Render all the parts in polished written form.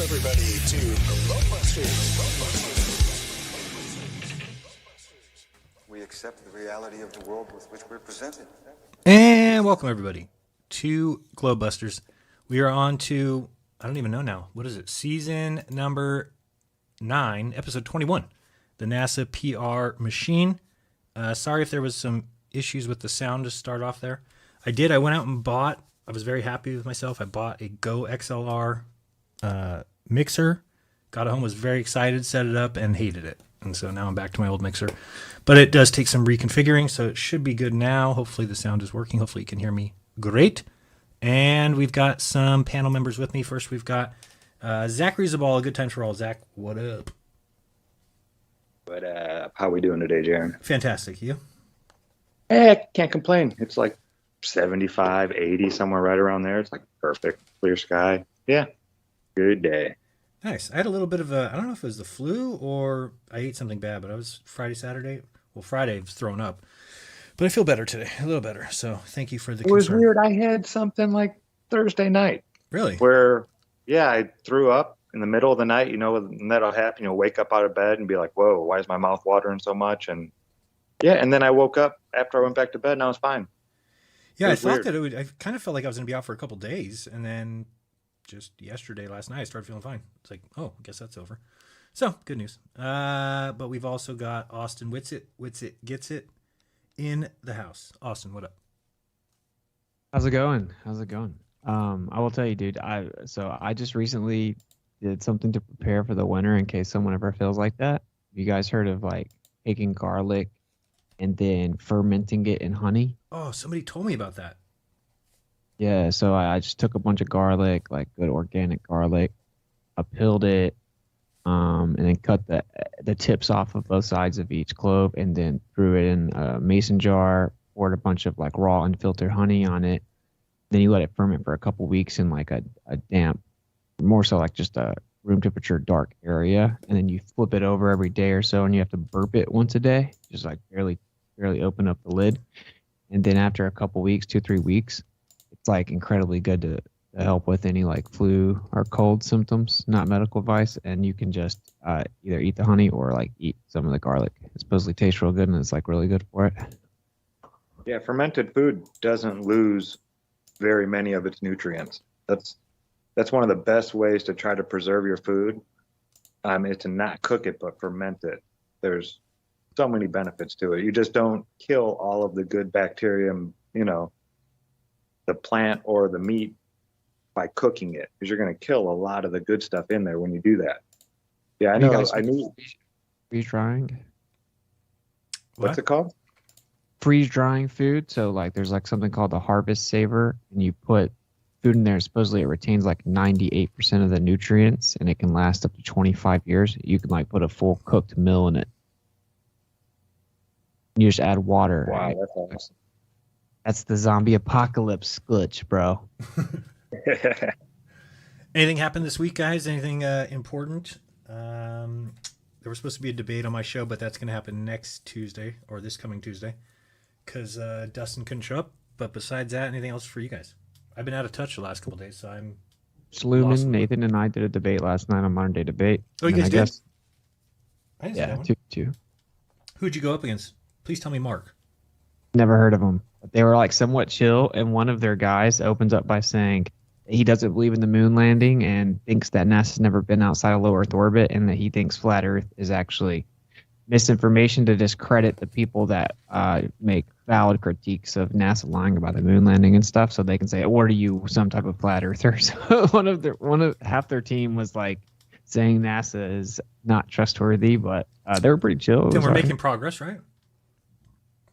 everybody, to GLOBEBUSTERS. We accept the reality of the world with which we're presented. And welcome, everybody, to GLOBEBUSTERS. We are on to, I don't even know now, what is it? Season number 9, episode 21, the NASA PR machine. Sorry if there was some issues with the sound to start off there. I went out and bought, I was very happy with myself. I bought a Go XLR mixer, got it home, was very excited, set it up, and hated it. And so now I'm back to my old mixer. But it does take some reconfiguring, so it should be good now. Hopefully the sound is working. Hopefully you can hear me great. And we've got some panel members with me. First, we've got Zach Reasonable. Good times for all. Zach, what up? What up? How we doing today, Jeran? Fantastic. You? Can't complain. It's like 75, 80, somewhere right around there. It's like perfect. Clear sky. Yeah. Good day. Nice. I had a little bit of a, I don't know if it was the flu or I ate something bad, but I was Friday I was thrown up. But I feel better today, a little better. So thank you for the concern. It was weird. I had something like Thursday night. Really? Where, yeah, I threw up in the middle of the night. You know, and that'll happen. You'll wake up out of bed and be like, whoa, why is my mouth watering so much? And yeah, and then I woke up after I went back to bed and I was fine. Yeah, I thought that I kind of felt like I was going to be out for a couple of days. And then just last night, I started feeling fine. It's like, oh, I guess that's over. So, good news. But we've also got Austin witsitgetsit in the house. Austin, what up? How's it going? I will tell you, dude, I just recently did something to prepare for the winter in case someone ever feels like that. You guys heard of like taking garlic and then fermenting it in honey? Oh, somebody told me about that. Yeah, so I just took a bunch of garlic, like good organic garlic. I peeled it, and then cut the tips off of both sides of each clove, and then threw it in a mason jar, poured a bunch of like raw unfiltered honey on it. Then you let it ferment for a couple weeks in like a damp, more so like just a room temperature dark area, and then you flip it over every day or so, and you have to burp it once a day, just like barely open up the lid. And then after a couple weeks, 2-3 weeks, it's like incredibly good to help with any like flu or cold symptoms, not medical advice. And you can just either eat the honey or like eat some of the garlic. It supposedly tastes real good and it's like really good for it. Yeah, fermented food doesn't lose very many of its nutrients. That's one of the best ways to try to preserve your food. Is to not cook it, but ferment it. There's so many benefits to it. You just don't kill all of the good bacteria, you know, the plant or the meat by cooking it, because you're going to kill a lot of the good stuff in there when you do that. Yeah, I know. I knew. Freeze drying. What's it called? Freeze drying food. So like there's like something called the harvest saver, and you put food in there. Supposedly it retains like 98% of the nutrients, and it can last up to 25 years. You can like put a full cooked meal in it. You just add water. Wow, that's awesome. That's the zombie apocalypse glitch, bro. Anything happened this week, guys? Anything important? There was supposed to be a debate on my show, but that's going to happen next Tuesday, or this coming Tuesday, because Dustin couldn't show up. But besides that, anything else for you guys? I've been out of touch the last couple of days, so I'm Sluman, Nathan, and I did a debate last night on Modern Day Debate. Oh, you guys did? I didn't see yeah, that one. 2-2. Who'd you go up against? Please tell me Mark. Never heard of them. But they were like somewhat chill, and one of their guys opens up by saying he doesn't believe in the moon landing and thinks that NASA's never been outside of low Earth orbit, and that he thinks flat Earth is actually misinformation to discredit the people that make valid critiques of NASA lying about the moon landing and stuff, so they can say, "What are you, some type of flat earther?" So half their team was like saying NASA is not trustworthy, but they were pretty chill. Then we're making progress, right?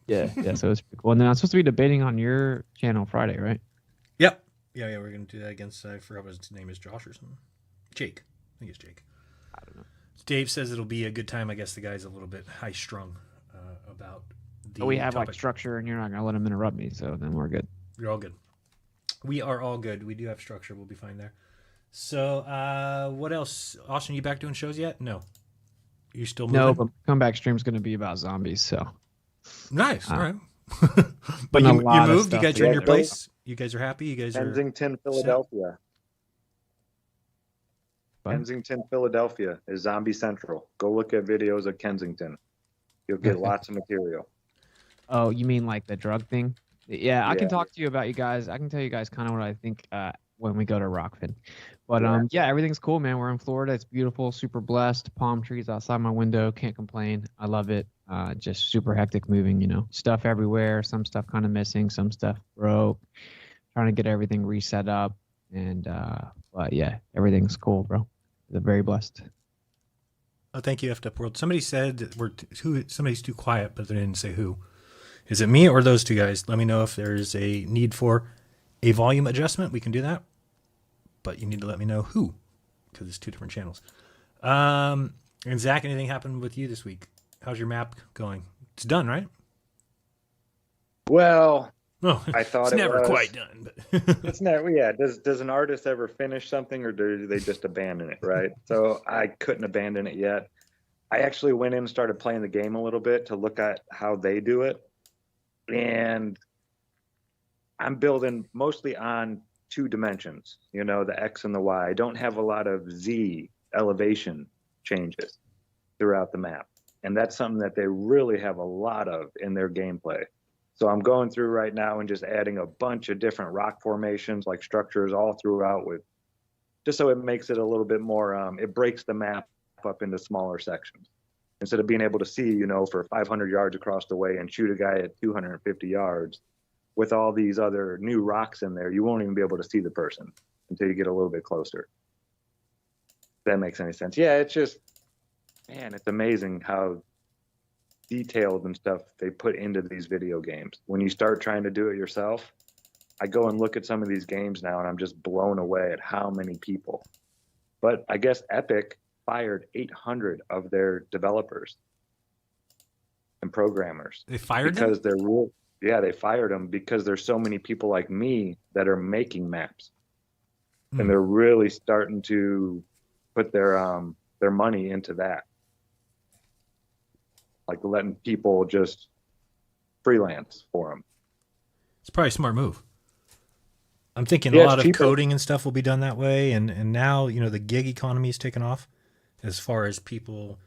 Yeah. So it's pretty cool. And then I'm supposed to be debating on your channel Friday, right? Yep. Yeah. We're gonna do that against. I forgot what his name is. Josh or something. Jake. I think it's Jake. I don't know. Dave says it'll be a good time. I guess the guy's a little bit high strung about the. But we have topic. like structure, and you're not gonna let him interrupt me, so then we're good. You're all good. We are all good. We do have structure. We'll be fine there. So, what else? Austin, you back doing shows yet? No. You still moving? No, but comeback stream's gonna be about zombies, so. Nice. All right. But you moved. You guys are in your Yeah, place. You guys are happy. You guys are. Kensington, Philadelphia. bud. Kensington, Philadelphia is Zombie Central. Go look at videos of Kensington. You'll get lots of material. Oh, you mean like the drug thing? Yeah, I can Yeah. talk to you about you guys. I can tell you guys kind of what I think when we go to Rockford. But Yeah. yeah, everything's cool, man. We're in Florida. It's beautiful, super blessed. Palm trees outside my window. Can't complain. I love it. Just super hectic moving, you know. Stuff everywhere. Some stuff kind of missing. Some stuff broke. Trying to get everything reset up. And but yeah, everything's cool, bro. They're very blessed. Oh, thank you, Effed Up World. Somebody said that somebody's too quiet, but they didn't say who. Is it me or those two guys? Let me know if there's a need for a volume adjustment. We can do that. But you need to let me know who, because it's two different channels. And Zach, anything happened with you this week? How's your map going? It's done, right? Well, Oh, I thought it's it never was. quite done. But It's never, yeah. Does an artist ever finish something, or do they just abandon it, right? So I couldn't abandon it yet. I actually went in and started playing the game a little bit to look at how they do it. And I'm building mostly on 2 dimensions, you know, the X and the Y. I don't have a lot of Z elevation changes throughout the map. And that's something that they really have a lot of in their gameplay. So I'm going through right now and just adding a bunch of different rock formations, like structures all throughout, with just so it makes it a little bit more, it breaks the map up into smaller sections. Instead of being able to see, you know, for 500 yards across the way and shoot a guy at 250 yards, with all these other new rocks in there, you won't even be able to see the person until you get a little bit closer. If that makes any sense. Yeah, it's just, man, it's amazing how detailed and stuff they put into these video games. When you start trying to do it yourself, I go and look at some of these games now and I'm just blown away at how many people. But I guess Epic fired 800 of their developers and programmers. they fired because them? they're real. Yeah, they fired them because there's so many people like me that are making maps, and they're really starting to put their money into that, like letting people just freelance for them. It's probably a smart move. I'm thinking Yeah, a it's lot of cheaper. coding and stuff will be done that way. And now, you know, the gig economy is taken off as far as people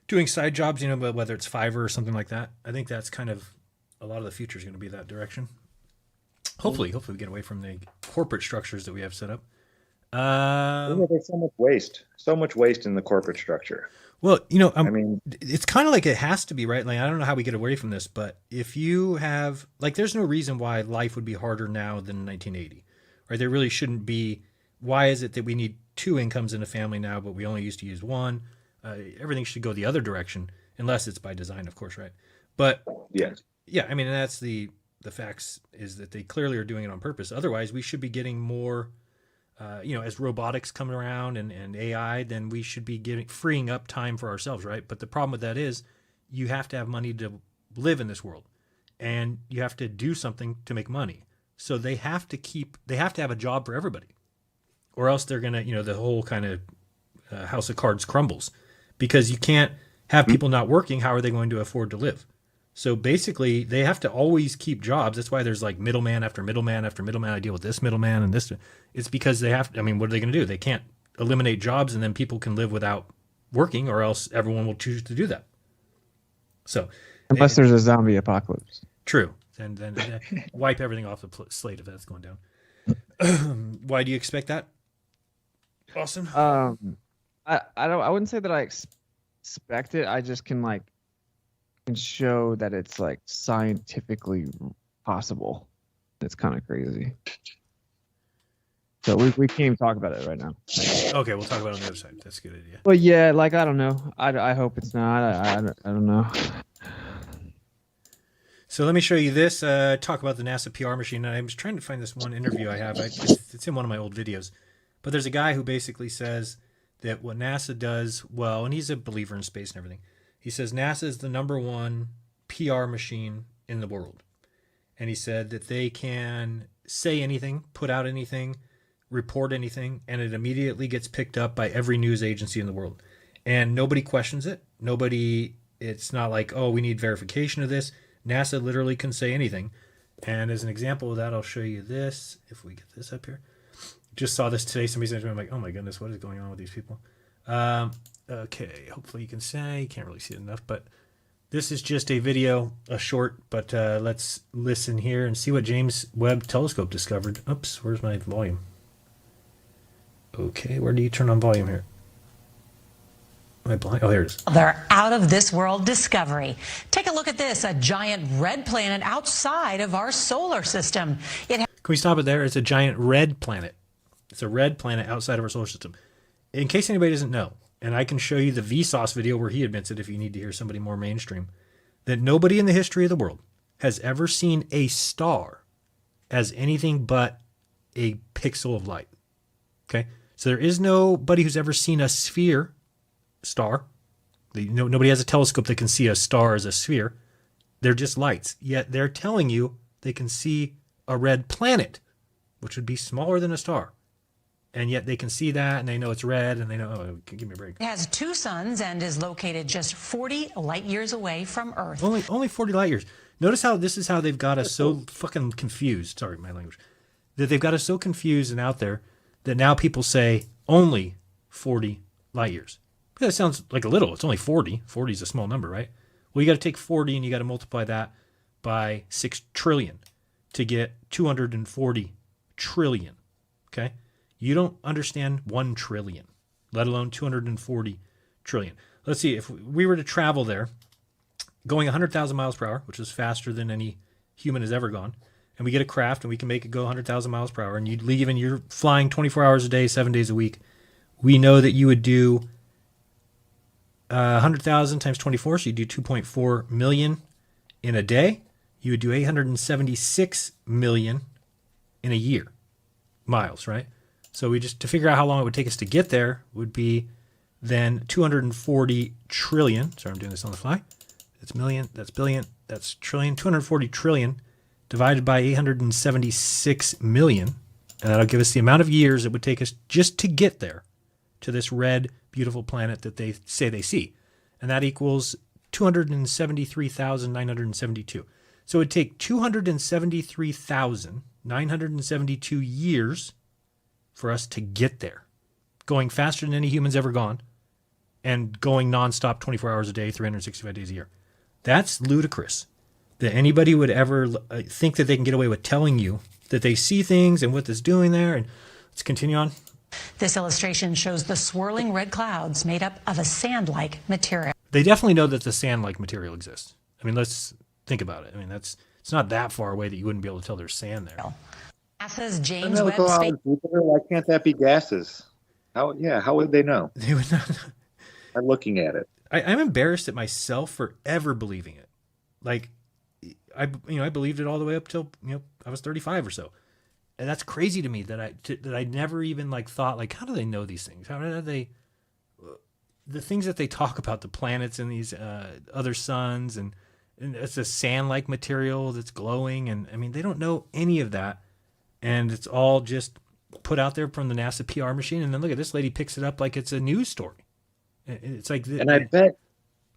doing side jobs, you know, but whether it's Fiverr or something like that. I think that's kind of a lot of the future is going to be that direction. Hopefully we get away from the corporate structures that we have set up. There's so much waste in the corporate structure. Well, you know, I mean, it's kind of like it has to be, right? Like, I don't know how we get away from this, but if you have, like, there's no reason why life would be harder now than 1980, right? There really shouldn't be. Why is it that we need 2 incomes in a family now, but we only used to use 1? Everything should go the other direction, unless it's by design, of course, right? But yes. yeah, I mean, and that's the facts is that they clearly are doing it on purpose. Otherwise, we should be getting more, you know, as robotics come around and AI, then we should be freeing up time for ourselves, right? But the problem with that is you have to have money to live in this world, and you have to do something to make money. So they have to have a job for everybody, or else they're going to, you know, the whole kind of house of cards crumbles, because you can't have people not working. How are they going to afford to live? So basically, they have to always keep jobs. That's why there's like middleman after middleman after middleman. I deal with this middleman and this. It's because they have. I mean, what are they going to do? They can't eliminate jobs and then people can live without working, or else everyone will choose to do that. So, Unless there's a zombie apocalypse. true, and then wipe everything off the slate if that's going down. Why do you expect that? Awesome. I wouldn't say that I expect it. I just can show that it's like scientifically possible. It's kind of crazy. So we can't even talk about it right now. Okay, we'll talk about it on the other side. That's a good idea. But yeah, like I don't know. I hope it's not. I don't know. So let me show you this. Talk about the NASA PR machine. And I was trying to find this one interview I have. It's in one of my old videos. But there's a guy who basically says that what NASA does well, and he's a believer in space and everything. He says NASA is the #1 PR machine in the world. And he said that they can say anything, put out anything, report anything, and it immediately gets picked up by every news agency in the world. And nobody questions it. It's not like, oh, we need verification of this. NASA literally can say anything. And as an example of that, I'll show you this. If we get this up here. just saw this today. Somebody said to me, I'm like, oh my goodness, what is going on with these people? Okay, hopefully you can say, you can't really see it enough, but this is just a video, a short, but let's listen here and see what James Webb Telescope discovered. Oops, where's my volume? Okay, where do you turn on volume here? Am I blind? Oh, here it is. Their out-of-this-world discovery. Take a look at this, a giant red planet outside of our solar system. Can we stop it there? It's a giant red planet. It's a red planet outside of our solar system. In case anybody doesn't know, and I can show you the Vsauce video where he admits it if you need to hear somebody more mainstream, that nobody in the history of the world has ever seen a star as anything but a pixel of light. Okay? So there is nobody who's ever seen a sphere star. Nobody has a telescope that can see a star as a sphere. They're just lights. Yet they're telling you they can see a red planet, which would be smaller than a star. And yet they can see that, and they know it's red, and they know, oh, give me a break. It has 2 suns and is located just 40 light years away from Earth. Only 40 light years. Notice how this is how they've got us so fucking confused. Sorry, my language. That they've got us so confused and out there that now people say only 40 light years. That sounds like a little. It's only 40. 40 is a small number, right? Well, you got to take 40 and you got to multiply that by 6 trillion to get 240 trillion. Okay? You don't understand 1 trillion, let alone 240 trillion. Let's see, if we were to travel there going 100,000 miles per hour, which is faster than any human has ever gone, and we get a craft and we can make it go 100,000 miles per hour, and you leave and you're flying 24 hours a day, 7 days a week, we know that you would do 100,000 times 24, so you do 2.4 million in a day. You would do 876 million in a year, miles, right? So we just, to figure out how long it would take us to get there, would be then 240 trillion. Sorry, I'm doing this on the fly. That's million, that's billion, that's trillion. 240 trillion divided by 876 million. And that'll give us the amount of years it would take us just to get there, to this red, beautiful planet that they say they see. And that equals 273,972. So it would take 273,972 years for us to get there, going faster than any human's ever gone, and going nonstop 24 hours a day, 365 days a year. That's ludicrous that anybody would ever think that they can get away with telling you that they see things and what it's doing there. And let's continue on. This illustration shows the swirling red clouds made up of a sand-like material. They definitely know that the sand-like material exists. I mean, let's think about it. I mean, it's not that far away that you wouldn't be able to tell there's sand there. NASA's James Webb Space. Why can't that be gases? How would they know? They would not. I'm looking at it. I'm embarrassed at myself for ever believing it. Like, I believed it all the way up till I was 35 or so, and that's crazy to me that I never even thought how do they know these things? How do they? The things that they talk about, the planets and these other suns, and it's a sand-like material that's glowing, and I mean they don't know any of that, and it's all just put out there from the NASA PR machine. And then look at this lady picks it up like it's a news story. It's like, and I bet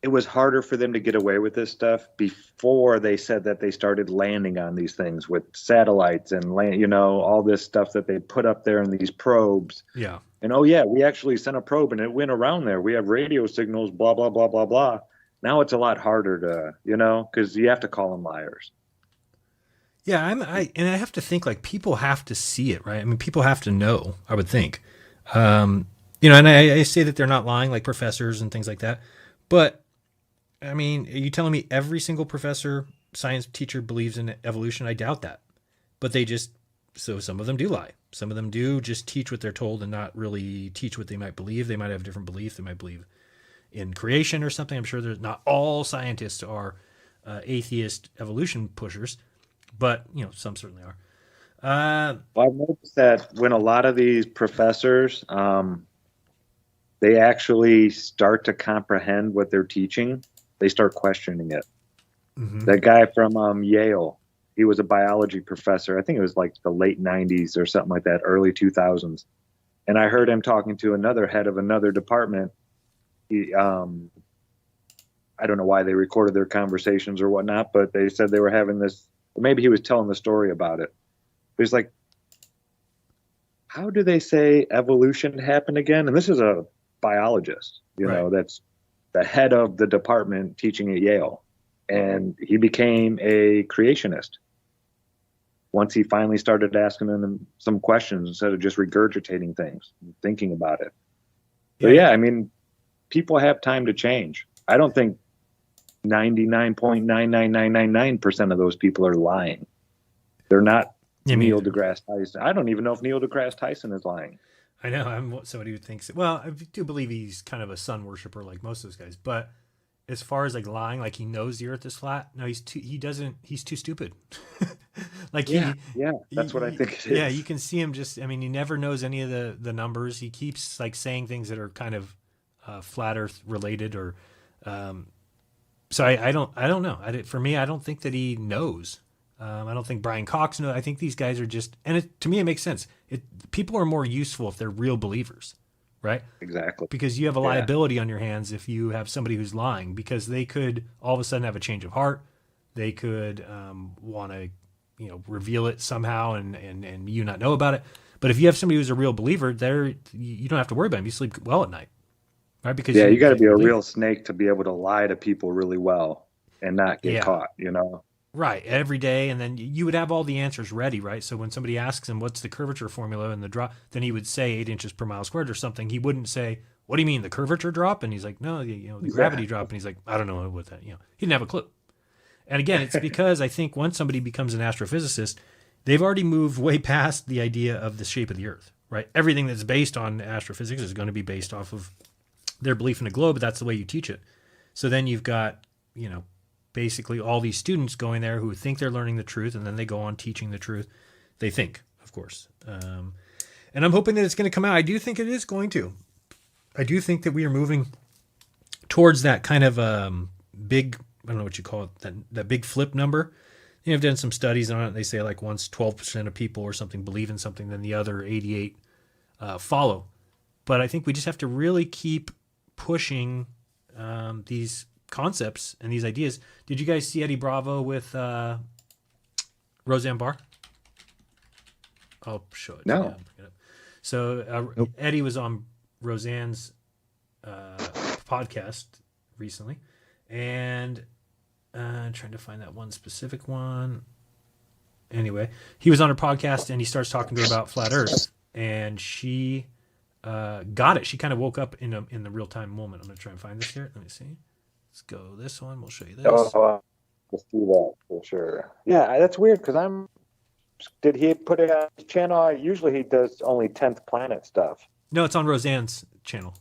it was harder for them to get away with this stuff before they said that they started landing on these things with satellites and all this stuff that they put up there in these probes. Yeah. And we actually sent a probe and it went around there. We have radio signals, blah, blah, blah, blah, blah. Now it's a lot harder to, because you have to call them liars. Yeah, I have to think people have to see it, right? I mean, people have to know, I would think. And I say that they're not lying, like professors and things like that. But I mean, are you telling me every single professor, science teacher believes in evolution? I doubt that. But so some of them do lie. Some of them do just teach what they're told and not really teach what they might believe. They might have different beliefs. They might believe in creation or something. I'm sure there's not all scientists are atheist evolution pushers, but some certainly are. Well, I've noticed that when a lot of these professors, they actually start to comprehend what they're teaching, they start questioning it. Mm-hmm. That guy from Yale, he was a biology professor. I think it was like the late 90s or something like that, early 2000s. And I heard him talking to another head of another department. He, I don't know why they recorded their conversations or whatnot, but they said they were having this, maybe he was telling the story about it. It was like, how do they say evolution happened again? And this is a biologist, that's the head of the department teaching at Yale. And he became a creationist once he finally started asking them some questions instead of just regurgitating things and thinking about it. So yeah, I mean, people have time to change. I don't think 99.99999% of those people are lying. They're not Neil deGrasse Tyson. I don't even know if Neil deGrasse Tyson is lying. I know. I'm somebody who thinks, well, I do believe he's kind of a sun worshiper like most of those guys. But as far as like lying, like he knows the earth is flat. No, he's too stupid. Like that's what I think it is. Yeah, you can see him just, I mean, he never knows any of the numbers. He keeps like saying things that are kind of flat earth related or, so I don't know. For me, I don't think that he knows. I don't think Brian Cox knows. I think these guys are just, and to me, it makes sense. People are more useful if they're real believers, right? Exactly. Because you have a liability on your hands if you have somebody who's lying, because they could all of a sudden have a change of heart. They could want to, reveal it somehow and you not know about it. But if you have somebody who's a real believer, you don't have to worry about them. You sleep well at night, right? Because you got to be a real snake to be able to lie to people really well and not get caught, Right, every day, and then you would have all the answers ready, right? So when somebody asks him what's the curvature formula and the drop, then he would say 8 inches per mile squared or something. He wouldn't say, "What do you mean, the curvature drop?" And he's like, "No, the gravity drop." And he's like, "I don't know what that." He didn't have a clue. And again, it's because I think once somebody becomes an astrophysicist, they've already moved way past the idea of the shape of the Earth, right? Everything that's based on astrophysics is going to be based off of their belief in a globe. That's the way you teach it. So then you've got, basically all these students going there who think they're learning the truth, and then they go on teaching the truth. They think, of course. And I'm hoping that it's going to come out. I do think it is going to. I do think that we are moving towards that kind of big, I don't know what you call it, that big flip number. I've done some studies on it. They say like once 12% of people or something believe in something, then the other 88 follow. But I think we just have to really keep pushing these concepts and these ideas. Did you guys see Eddie Bravo with Roseanne Barr? I'll show it. No. So Nope. Eddie was on Roseanne's podcast recently, and trying to find that one specific one. Anyway, he was on her podcast and he starts talking to her about flat Earth, and she got it. She kind of woke up in the real time moment. I'm gonna try and find this here. Let me see. Let's go this one. We'll show you this. I'll see that for sure. Yeah, that's weird because did he put it on his channel? Usually he does only 10th Planet stuff. No, it's on Roseanne's channel.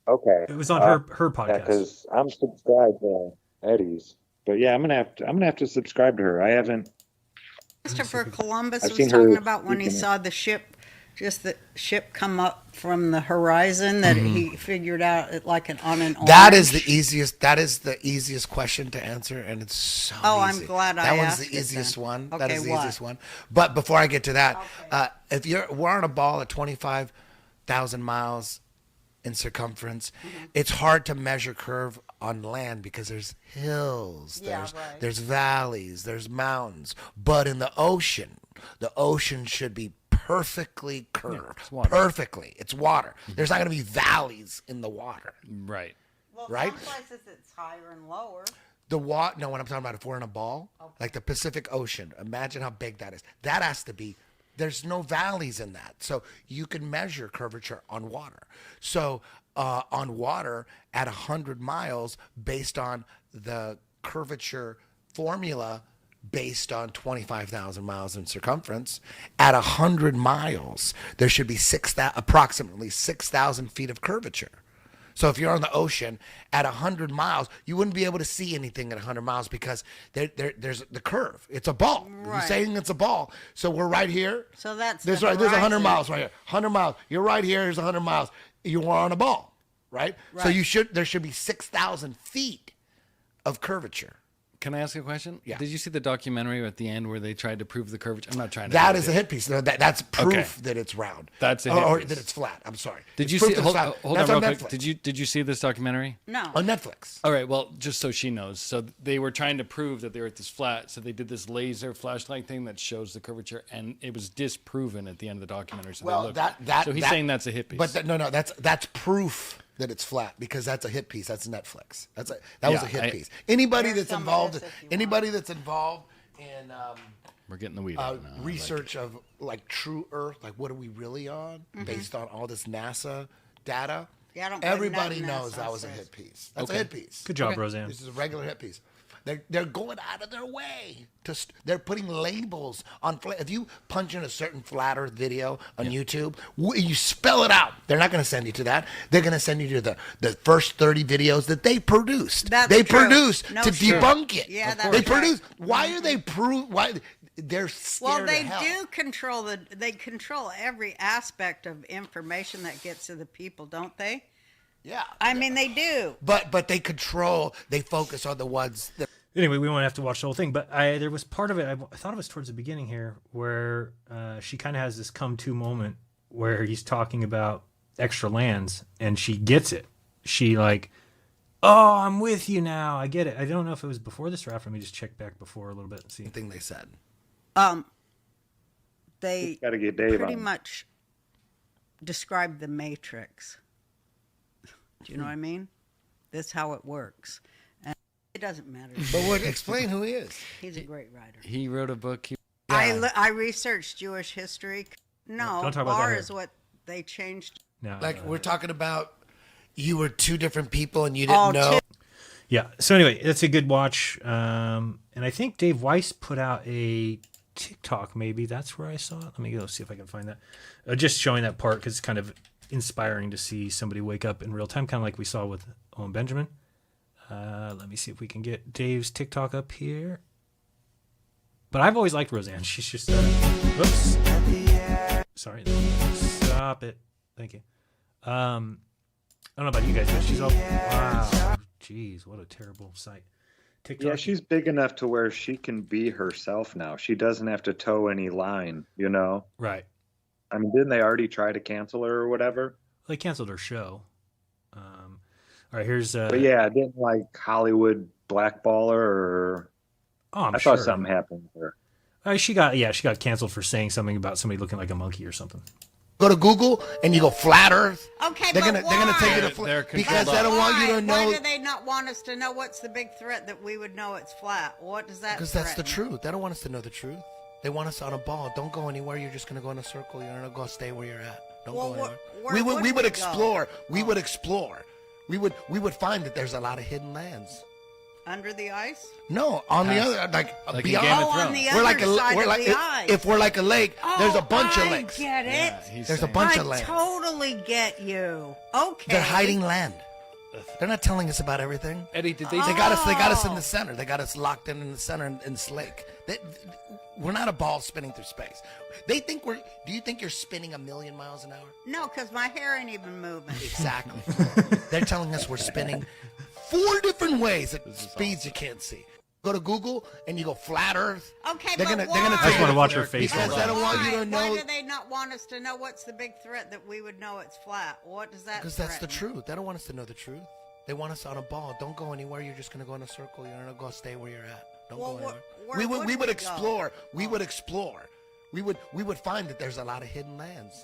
Okay. It was on her podcast. Because I'm subscribed to Eddie's. But yeah, I'm gonna have to subscribe to her. I haven't. Christopher Columbus I've was seen her talking about when he speaking it. saw the ship come up from the horizon, that he figured out it like on an That orange. is the easiest. That is the easiest question to answer, and it's so Oh, easy. I'm glad I That one's asked the it easiest then. one. Okay, That is the what? easiest one. But before I get to that, if we're on a ball at 25,000 miles in circumference, it's hard to measure curve on land because there's hills, Yeah, there's right. there's valleys, there's mountains. But in the ocean should be perfectly curved. Perfectly. It's water. There's not going to be valleys in the water. Right. Well, right? some places it's higher and lower. The water, no, when I'm talking about if we're in a ball, like the Pacific Ocean, imagine how big that is. That has to be, there's no valleys in that. So you can measure curvature on water. So on water at 100 miles, based on the curvature formula, based on 25,000 miles in circumference, at 100 miles, there should be approximately 6,000 feet of curvature. So if you're on the ocean at 100 miles, you wouldn't be able to see anything at 100 miles because there's the curve. It's a ball. You're Right. saying it's a ball. So we're right here. So that's There's the 100 horizon. miles right here. 100 miles. You're right here. Here's 100 miles. You are on a ball, right? So Right. there should be 6,000 feet of curvature Can I ask you a question? Yeah. Did you see the documentary at the end where they tried to prove the curvature? I'm not trying to. That is a hit piece. No, that's proof Okay. that it's round. That's a hit or piece. that it's flat. I'm sorry. Did It's you proof see? that it's Hold flat. on, That's real on quick. Netflix. Did you see this documentary? No. On Netflix. All right. Well, just so she knows, so they were trying to prove that the Earth is flat. So they did this laser flashlight thing that shows the curvature, and it was disproven at the end of the documentary. So they Well, looked. that So he's that- saying that's a hit piece. But no, that's proof that it's flat because that's a hit piece. That's Netflix. That was Yeah, a hit I- piece. Anybody There's that's some of involved, this if you want. anybody that's involved in We're getting the weed out now. research of like true Earth, like what are we really on, based on all this NASA data. Yeah, I don't believe Everybody nothing knows NASA that was a says. hit piece. That's a Okay. hit piece. Good job, Roseanne. This is a regular hit piece. They're going out of their way they're putting labels on if you punch in a certain flat Earth video on YouTube, you spell it out. They're not going to send you to that. They're going to send you to the first 30 videos that they produced. That's they true. produced No to shit. debunk it. Yeah, they that's produced. right. Why are they why they're scared Well, they of hell. do control they control every aspect of information that gets to the people, don't they? Yeah. I mean, they do. But they focus on the ones that Anyway, we won't have to watch the whole thing, but there was part of it. I thought it was towards the beginning here where she kind of has this come-to moment where he's talking about extra lands, and she gets it. She like, oh, I'm with you now. I get it. I don't know if it was before this or after. Let me just check back before a little bit and see. thing they said. They Got to get Dave pretty on. much describe the Matrix. Do you know what I mean? That's how it works. And it doesn't matter. But explain who he is. He's a great writer. He wrote a book. I researched Jewish history. No, Don't talk about that bar here. is what they changed. No, Like we're talking about, you were two different people and you Oh, didn't know. yeah. So anyway, that's a good watch. And I think Dave Weiss put out a TikTok. Maybe that's where I saw it. Let me go see if I can find that. Just showing that part because it's kind of inspiring to see somebody wake up in real time, kind of like we saw with Owen Benjamin. Let me see if we can get Dave's TikTok up here. But I've always liked Roseanne. She's just, whoops. Sorry. Stop it. Thank you. I don't know about you guys, but she's all, wow. Jeez, what a terrible sight. TikTok. Yeah, she's big enough to where she can be herself now. She doesn't have to toe any line, you know? Right. I mean, didn't they already try to cancel her or whatever? They canceled her show. All right, here's But yeah, didn't like Hollywood blackball her or oh, I'm I sure. thought something happened to her. She got canceled for saying something about somebody looking like a monkey or something. Go to Google and you go flat Earth. Okay, They're but gonna take you to They're flat because controlled they don't want you to Why know. do they not want us to know what's the big threat that we would know it's flat? What does that? Because that's the threaten? truth. They don't want us to know the truth. They want us on a ball. Don't go anywhere. You're just gonna go in a circle. You're gonna go stay where you're at. Don't Well, go anywhere. where we would would we go? explore. We would explore. We would find that there's a lot of hidden lands. Under the ice? No, on the Past- other like in beyond. Game of Oh, on Thrones. the We're other like side we're of like the ice. if we're like a lake. There's a bunch of I lakes. get it. Yeah, he's There's a saying- bunch I of land. totally get you. Okay. They're hiding land. They're not telling us about everything. Eddie, did they? They got us. They got us in the center. They got us locked in the center in this lake. We're not a ball spinning through space. They think we're. Do you think you're spinning 1,000,000 miles an hour? No, because my hair ain't even moving. Exactly. They're telling us we're spinning 4 different ways at speeds you can't see. Go to Google and you go flat Earth. Okay, They're but gonna. why? They're gonna I just take want to you- watch her face. Because roll they out. don't want you to know. Why do they not want us to know what's the big threat that we would know it's flat? What does that? Because that's the threaten? truth. They don't want us to know the truth. They want us on a ball. Don't go anywhere. You're just gonna go in a circle. You're gonna go stay where you're at. Don't Well, go anywhere. where we would. would We would we explore. go? We would explore. We would find that there's a lot of hidden lands.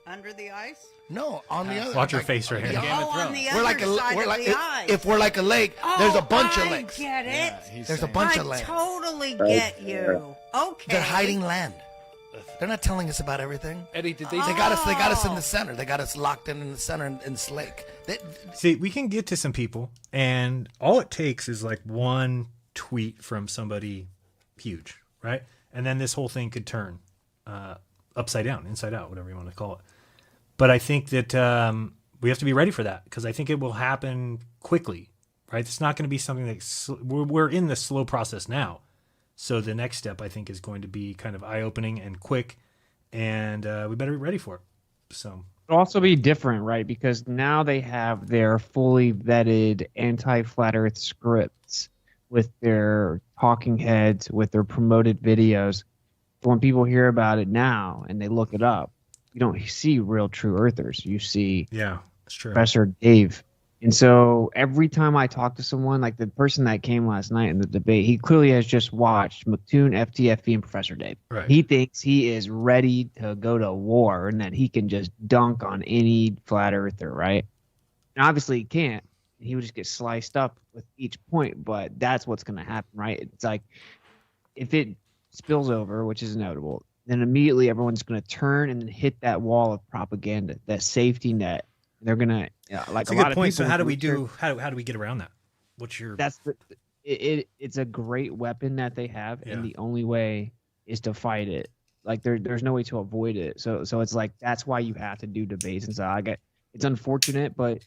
Under the ice? No, on the other. Watch her like, face right here. Game of Oh, on Thrones. the We're other like a. side We're of like the ice. if we're like a lake. There's a bunch of I lakes. get it. Yeah, he's There's a saying- bunch I of land. totally get you. Okay. They're hiding land. They're not telling us about everything. Eddie, did they? They got us. They got us in Oh. the center. They got us locked in the center in this lake. See, we can get to some people, and all it takes is like one tweet from somebody huge, right? And then this whole thing could turn upside down, inside out, whatever you want to call it. But I think that we have to be ready for that because I think it will happen quickly, right? It's not going to be something that we're in the slow process now. So the next step, I think, is going to be kind of eye-opening and quick, and we better be ready for it. So It'll also be different, right? Because now they have their fully vetted anti-flat Earth scripts, with their talking heads, with their promoted videos. So when people hear about it now and they look it up, you don't see real true earthers. You see Yeah, that's true. Professor Dave. And so every time I talk to someone, like the person that came last night in the debate, he clearly has just watched McToon, FTFE, and Professor Dave. Right. He thinks he is ready to go to war and that he can just dunk on any flat earther, right? And obviously he can't. He would just get sliced up with each point, but that's what's going to happen, right? It's like if it spills over, which is inevitable, then immediately everyone's going to turn and then hit that wall of propaganda, that safety net. They're going to, like That's a a lot good of point. people. So how do we do? How do we get around that? What's your? That's it's a great weapon that they have, Yeah. and the only way is to fight it. Like there's no way to avoid it. So it's like that's why you have to do debates and stuff. It's unfortunate, but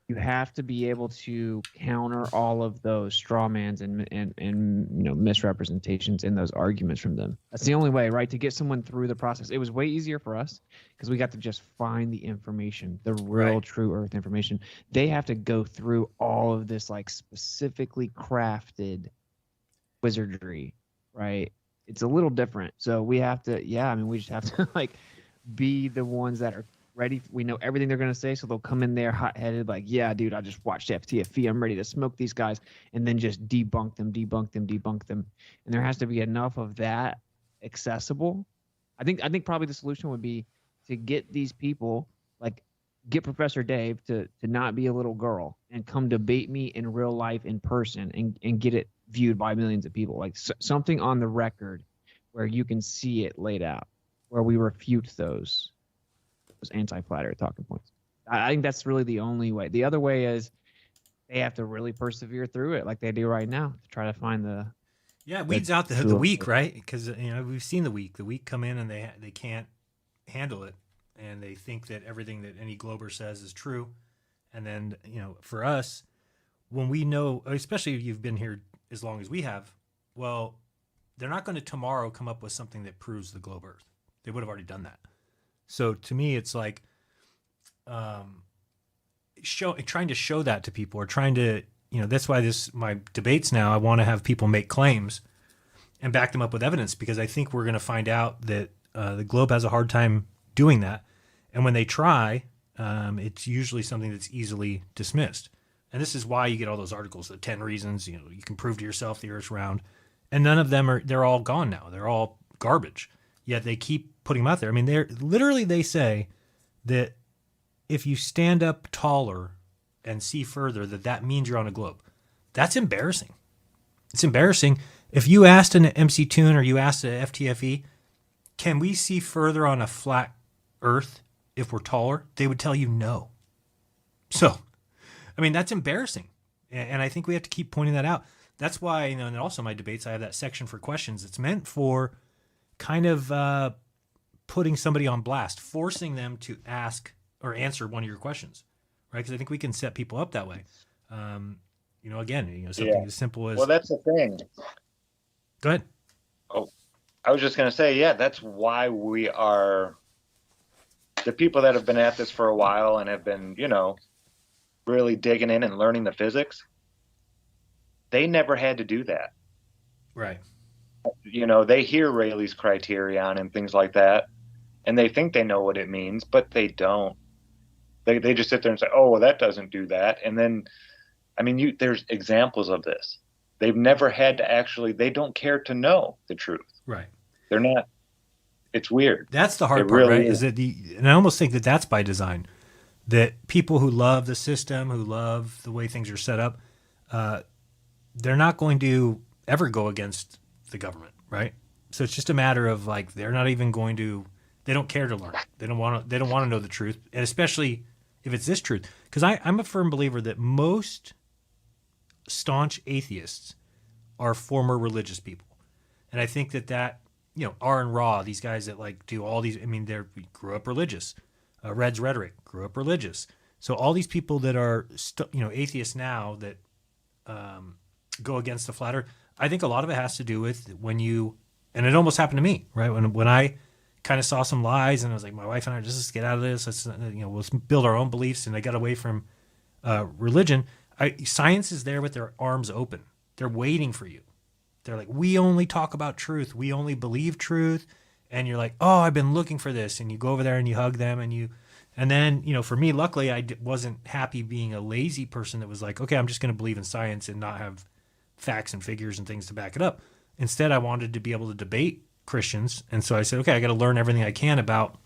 you have to be able to counter all of those straw mans and misrepresentations in those arguments from them. That's the only way, right, to get someone through the process. It was way easier for us because we got to just find the information, the real Right. true earth information. They have to go through all of this like specifically crafted wizardry, right? It's a little different. So we have to, we just have to like be the ones that are ready. We know everything they're going to say, so they'll come in there hot-headed like, yeah, dude, I just watched FTFE. I'm ready to smoke these guys, and then just debunk them. And there has to be enough of that accessible. I think probably the solution would be to get these people, like get Professor Dave to not be a little girl and come debate me in real life in person and get it viewed by millions of people. Like something on the record where you can see it laid out, where we refute those anti-flat earth talking points. I think that's really the only way. The other way is they have to really persevere through it like they do right now to try to find the Weeds out the weak, right? Because we've seen the weak come in and they can't handle it, and they think that everything that any Glober says is true. And then for us, when we know, especially if you've been here as long as we have, well, they're not going to tomorrow come up with something that proves the globe Earth. They would have already done that. So to me, it's like trying to show that to people, or trying to, that's why my debates now, I want to have people make claims and back them up with evidence, because I think we're going to find out that the globe has a hard time doing that. And when they try, it's usually something that's easily dismissed. And this is why you get all those articles, the 10 reasons, you can prove to yourself the Earth's round. And none of them they're all gone now. They're all garbage. Yet they keep putting them out there. I mean, they say that if you stand up taller and see further, that means you're on a globe. That's embarrassing. It's embarrassing. If you asked an MC Tune or you asked a FTFE, can we see further on a flat Earth if we're taller? They would tell you no. So, I mean, that's embarrassing. And I think we have to keep pointing that out. That's why, and also my debates, I have that section for questions. It's meant for kind of putting somebody on blast, forcing them to ask or answer one of your questions, right? Because I think we can set people up that way. Something as simple as... Well, that's the thing. Go ahead. Oh, I was just going to say, that's why we are the people that have been at this for a while and have been, really digging in and learning the physics. They never had to do that. Right. They hear Rayleigh's criterion and things like that, and they think they know what it means, but they don't. They just sit there and say, oh, well, that doesn't do that. And then, there's examples of this. They've never had to actually, they don't care to know the truth. Right. They're not, it's weird. That's the hard part, really right? Is that and I almost think that that's by design, that people who love the system, who love the way things are set up, they're not going to ever go against the government, right? So it's just a matter of like, they're not even going to, they don't care to learn. They don't want to know the truth. And especially if it's this truth, because I'm a firm believer that most staunch atheists are former religious people. And I think that R and Raw, these guys that like do all these, they grew up religious. Red's Rhetoric grew up religious. So all these people that are, atheists now that go against the flat earth, I think a lot of it has to do with and it almost happened to me, right? When I kind of saw some lies and I was like, my wife and I, let's get out of this. Let's, we'll build our own beliefs. And I got away from religion. Science is there with their arms open. They're waiting for you. They're like, we only talk about truth. We only believe truth. And you're like, oh, I've been looking for this. And you go over there and you hug them and then, for me, luckily, I wasn't happy being a lazy person that was like, okay, I'm just going to believe in science and not have facts and figures and things to back it up. Instead, I wanted to be able to debate Christians. And so I said, okay, I got to learn everything I can about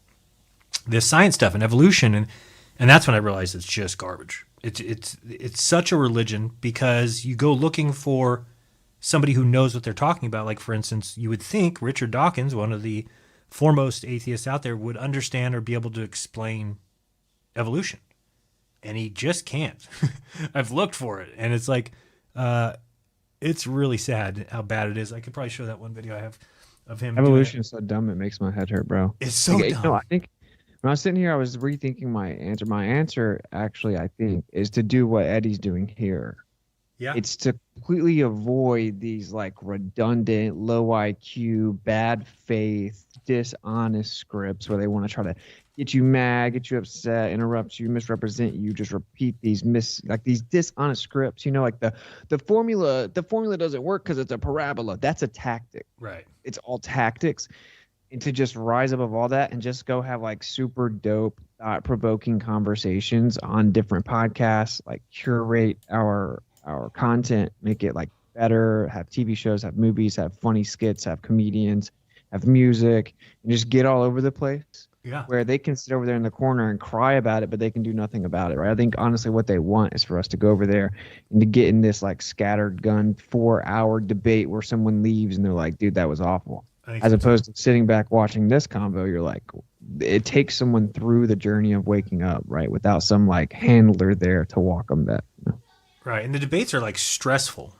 this science stuff and evolution. And that's when I realized it's just garbage. It's such a religion because you go looking for somebody who knows what they're talking about. Like, for instance, you would think Richard Dawkins, one of the foremost atheists out there, would understand or be able to explain evolution. And he just can't. I've looked for it. And it's like, it's really sad how bad it is. I could probably show that one video I have of him. Evolution is so dumb, it makes my head hurt, bro. It's so dumb. I think when I was sitting here, I was rethinking my answer. My answer, actually, I think, is to do what Eddie's doing here. Yeah. It's to completely avoid these like redundant, low IQ, bad faith, dishonest scripts where they want to try to get you mad, get you upset, interrupt you, misrepresent you, just repeat these these dishonest scripts. Like the formula doesn't work because it's a parabola. That's a tactic. Right. It's all tactics. And to just rise above all that and just go have like super dope, thought-provoking conversations on different podcasts, like curate our content, make it like better, have TV shows, have movies, have funny skits, have comedians, have music, and just get all over the place. Yeah. Where they can sit over there in the corner and cry about it, but they can do nothing about it, right? I think honestly what they want is for us to go over there and to get in this like scattered gun 4-hour debate where someone leaves and they're like, dude, that was awful. As opposed to sitting back watching this combo, you're like, it takes someone through the journey of waking up, right? Without some like handler there to walk them back. Right. And the debates are like stressful.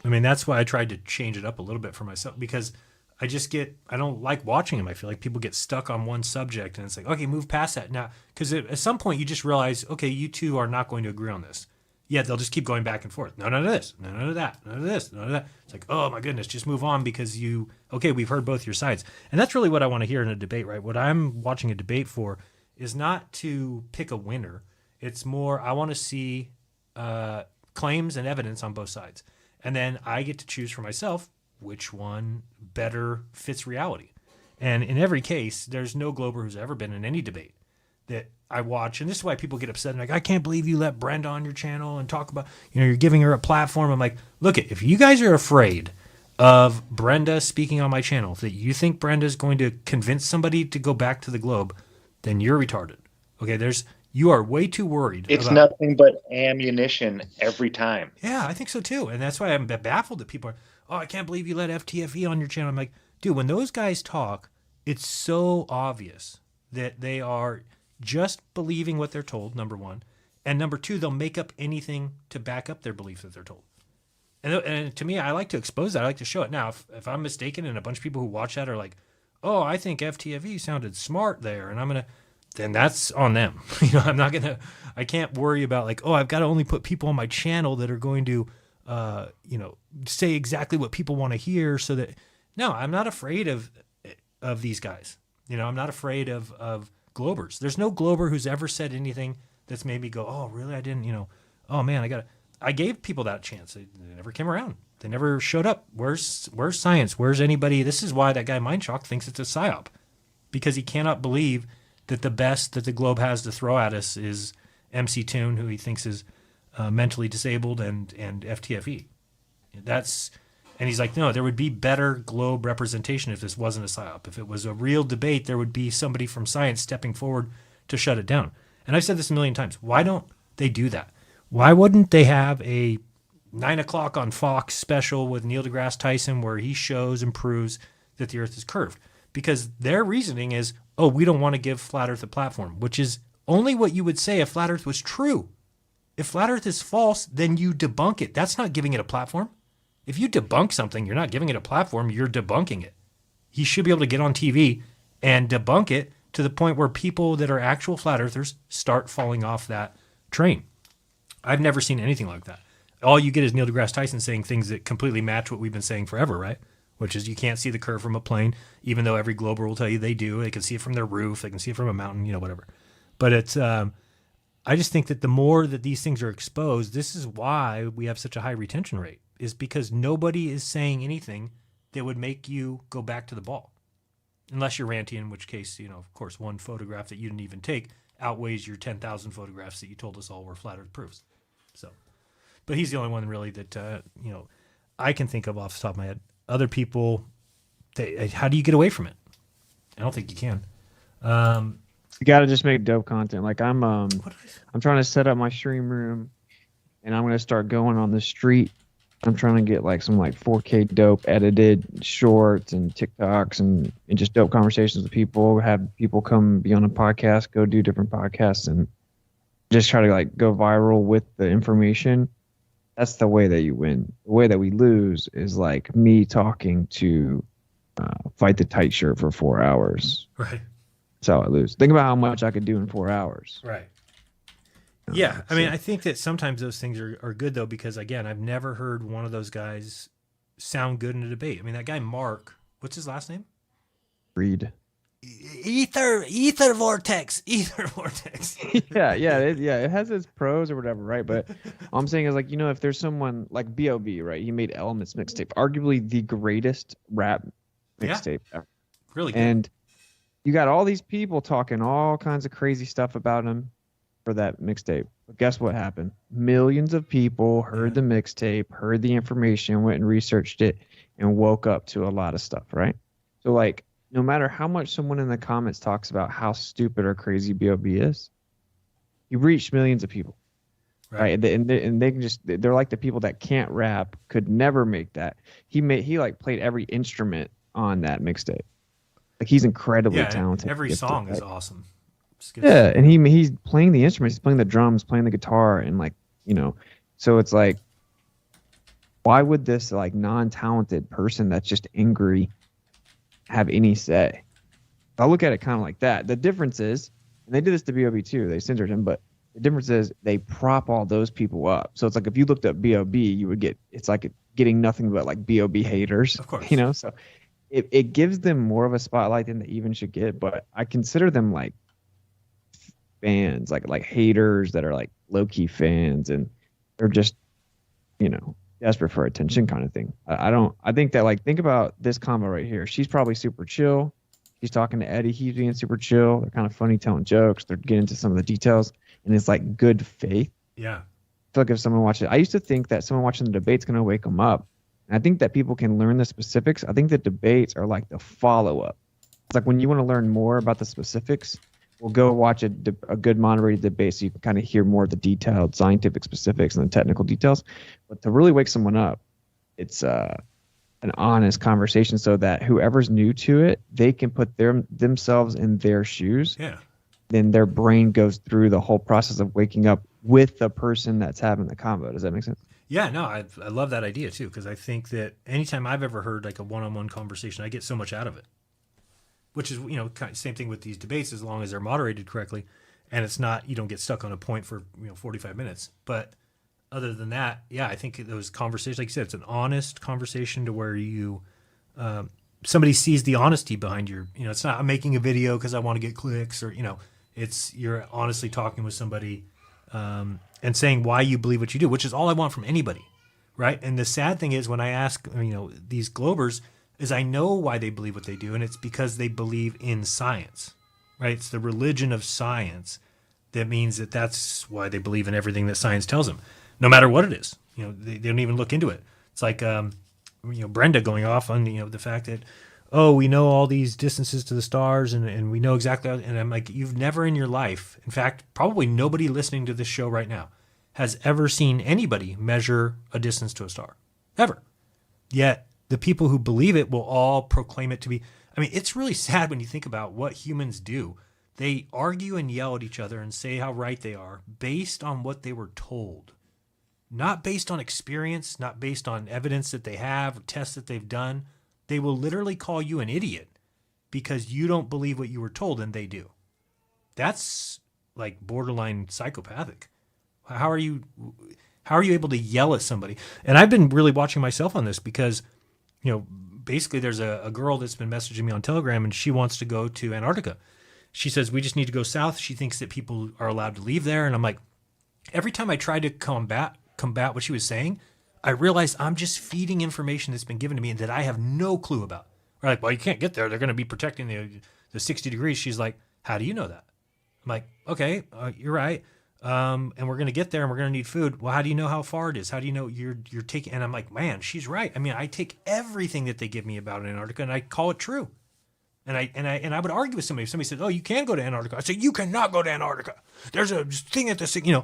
I mean, that's why I tried to change it up a little bit for myself because I don't like watching them. I feel like people get stuck on one subject and it's like, okay, move past that now. Because at some point you just realize, okay, you two are not going to agree on this. Yet they'll just keep going back and forth. No, none of this. No, none of that. None of this. None of that. It's like, oh my goodness, just move on because we've heard both your sides. And that's really what I want to hear in a debate, right? What I'm watching a debate for is not to pick a winner. It's more, I want to see claims and evidence on both sides. And then I get to choose for myself which one better fits reality. And in every case, there's no Glober who's ever been in any debate that I watch. And this is why people get upset. And like, I can't believe you let Brenda on your channel and talk about, you're giving her a platform. I'm like, look, if you guys are afraid of Brenda speaking on my channel, that you think Brenda is going to convince somebody to go back to the globe, then you're retarded. Okay, you are way too worried. It's nothing but ammunition every time. Yeah, I think so too. And that's why I'm baffled that people are, oh, I can't believe you let FTFE on your channel. I'm like, dude, when those guys talk, it's so obvious that they are just believing what they're told, number one. And number two, they'll make up anything to back up their belief that they're told. And to me, I like to expose that. I like to show it. Now, if I'm mistaken and a bunch of people who watch that are like, oh, I think FTFE sounded smart there, and then that's on them. I can't worry about like, oh, I've got to only put people on my channel that are going to, say exactly what people want to hear so that, no, I'm not afraid of these guys. I'm not afraid of Globers. There's no Glober who's ever said anything that's made me go, oh, really? I didn't, oh man, I gave people that chance. They never came around. They never showed up. Where's science? Where's anybody? This is why that guy Mindshock thinks it's a psyop, because he cannot believe that the best that the globe has to throw at us is MC Toon, who he thinks is mentally disabled, and FTFE. And he's like, no, there would be better globe representation if this wasn't a psyop. If it was a real debate, there would be somebody from science stepping forward to shut it down. And I've said this a million times. Why don't they do that? Why wouldn't they have a 9 o'clock on Fox special with Neil deGrasse Tyson where he shows and proves that the earth is curved? Because their reasoning is, oh, we don't want to give Flat Earth a platform, which is only what you would say if Flat Earth was true. If Flat Earth is false, then you debunk it. That's not giving it a platform. If you debunk something, you're not giving it a platform, you're debunking it. He should be able to get on TV and debunk it to the point where people that are actual flat earthers start falling off that train. I've never seen anything like that. All you get is Neil deGrasse Tyson saying things that completely match what we've been saying forever, right? Which is you can't see the curve from a plane, even though every Glober will tell you they do. They can see it from their roof. They can see it from a mountain, whatever. But it's, I just think that the more that these things are exposed, this is why we have such a high retention rate. is because nobody is saying anything that would make you go back to the ball. Unless you're ranting, in which case, of course, one photograph that you didn't even take outweighs your 10,000 photographs that you told us all were flat earth proofs. So, but he's the only one really that, I can think of off the top of my head. Other people, how do you get away from it? I don't think you can. You got to just make dope content. Like I'm trying to set up my stream room, and I'm going to start going on the street. I'm trying to get like some 4K dope edited shorts and TikToks and just dope conversations with people. Have people come be on a podcast, go do different podcasts, and just try to go viral with the information. That's the way that you win. The way that we lose is me talking to Fight the Tight Shirt for 4 hours. Right. That's how I lose. Think about how much I could do in 4 hours. Right. Yeah. I mean, I think that sometimes those things are good, though, because, again, I've never heard one of those guys sound good in a debate. I mean, that guy, Mark, what's his last name? Reed. Ether vortex. yeah. It has its pros or whatever, right? But all I'm saying is, if there's someone like B.O.B., right? He made Elements mixtape, arguably the greatest rap mixtape ever. Really good. And you got all these people talking all kinds of crazy stuff about him for that mixtape. But guess what happened? Millions of people heard the mixtape, heard the information, went and researched it, and woke up to a lot of stuff, right? So, no matter how much someone in the comments talks about how stupid or crazy B.O.B. is, he reached millions of people, right? And they can they're like the people that can't rap, could never make that. He played every instrument on that mixtape. He's incredibly talented. Every song is awesome. Yeah, and he's playing the instruments, he's playing the drums, playing the guitar, and so it's why would this non-talented person that's just angry have any say? I look at it kind of like that. The difference is, and they did this to B.O.B. too, they censored him, but the difference is they prop all those people up. So it's if you looked up B.O.B., you would get, it's getting nothing but B.O.B. haters. Of course. So it gives them more of a spotlight than they even should get, but I consider them fans, like haters that are low-key fans, and they're just, desperate for attention kind of thing. I think that think about this combo right here. She's probably super chill. She's talking to Eddie. He's being super chill. They're kind of funny, telling jokes. They're getting into some of the details, and it's good faith. Yeah. I feel if someone watches it, I used to think that someone watching the debate's going to wake them up. And I think that people can learn the specifics. I think the debates are the follow-up. It's when you want to learn more about the specifics, we'll go watch a good moderated debate so you can kind of hear more of the detailed scientific specifics and the technical details. But to really wake someone up, it's an honest conversation so that whoever's new to it, they can put themselves in their shoes. Yeah. Then their brain goes through the whole process of waking up with the person that's having the convo. Does that make sense? Yeah, no, I love that idea too, because I think that anytime I've ever heard a one-on-one conversation, I get so much out of it. Which is, kind of same thing with these debates, as long as they're moderated correctly, and it's not, you don't get stuck on a point for 45 minutes. But other than that, yeah, I think those conversations, like you said, it's an honest conversation to where you somebody sees the honesty behind your, it's not I'm making a video because I want to get clicks, or it's you're honestly talking with somebody and saying why you believe what you do, which is all I want from anybody, right? And the sad thing is when I ask these Globers, is I know why they believe what they do, and it's because they believe in science, right? It's the religion of science that means that's why they believe in everything that science tells them, no matter what it is. They don't even look into it. It's like, Brenda going off on, the fact that, we know all these distances to the stars and we know exactly, and I'm like, you've never in your life, in fact, probably nobody listening to this show right now has ever seen anybody measure a distance to a star, ever. Yet, the people who believe it will all proclaim it to be. I mean, it's really sad when you think about what humans do. They argue and yell at each other and say how right they are based on what they were told, not based on experience, not based on evidence that they have or tests that they've done. They will literally call you an idiot because you don't believe what you were told and they do. That's borderline psychopathic. How are you able to yell at somebody? And I've been really watching myself on this because basically there's a girl that's been messaging me on Telegram and she wants to go to Antarctica. She says, we just need to go south. She thinks that people are allowed to leave there. And I'm like, every time I try to combat what she was saying, I realized I'm just feeding information that's been given to me and that I have no clue about. We're like, well, you can't get there. They're going to be protecting the 60 degrees. She's like, how do you know that? I'm like, okay, you're right. And we're going to get there and we're going to need food. Well, how do you know how far it is? How do you know you're taking? And I'm like, man, she's right. I mean, I take everything that they give me about Antarctica and I call it true. And I would argue with somebody. If somebody said, oh, you can go to Antarctica. I say, you cannot go to Antarctica. There's a thing at this, you know.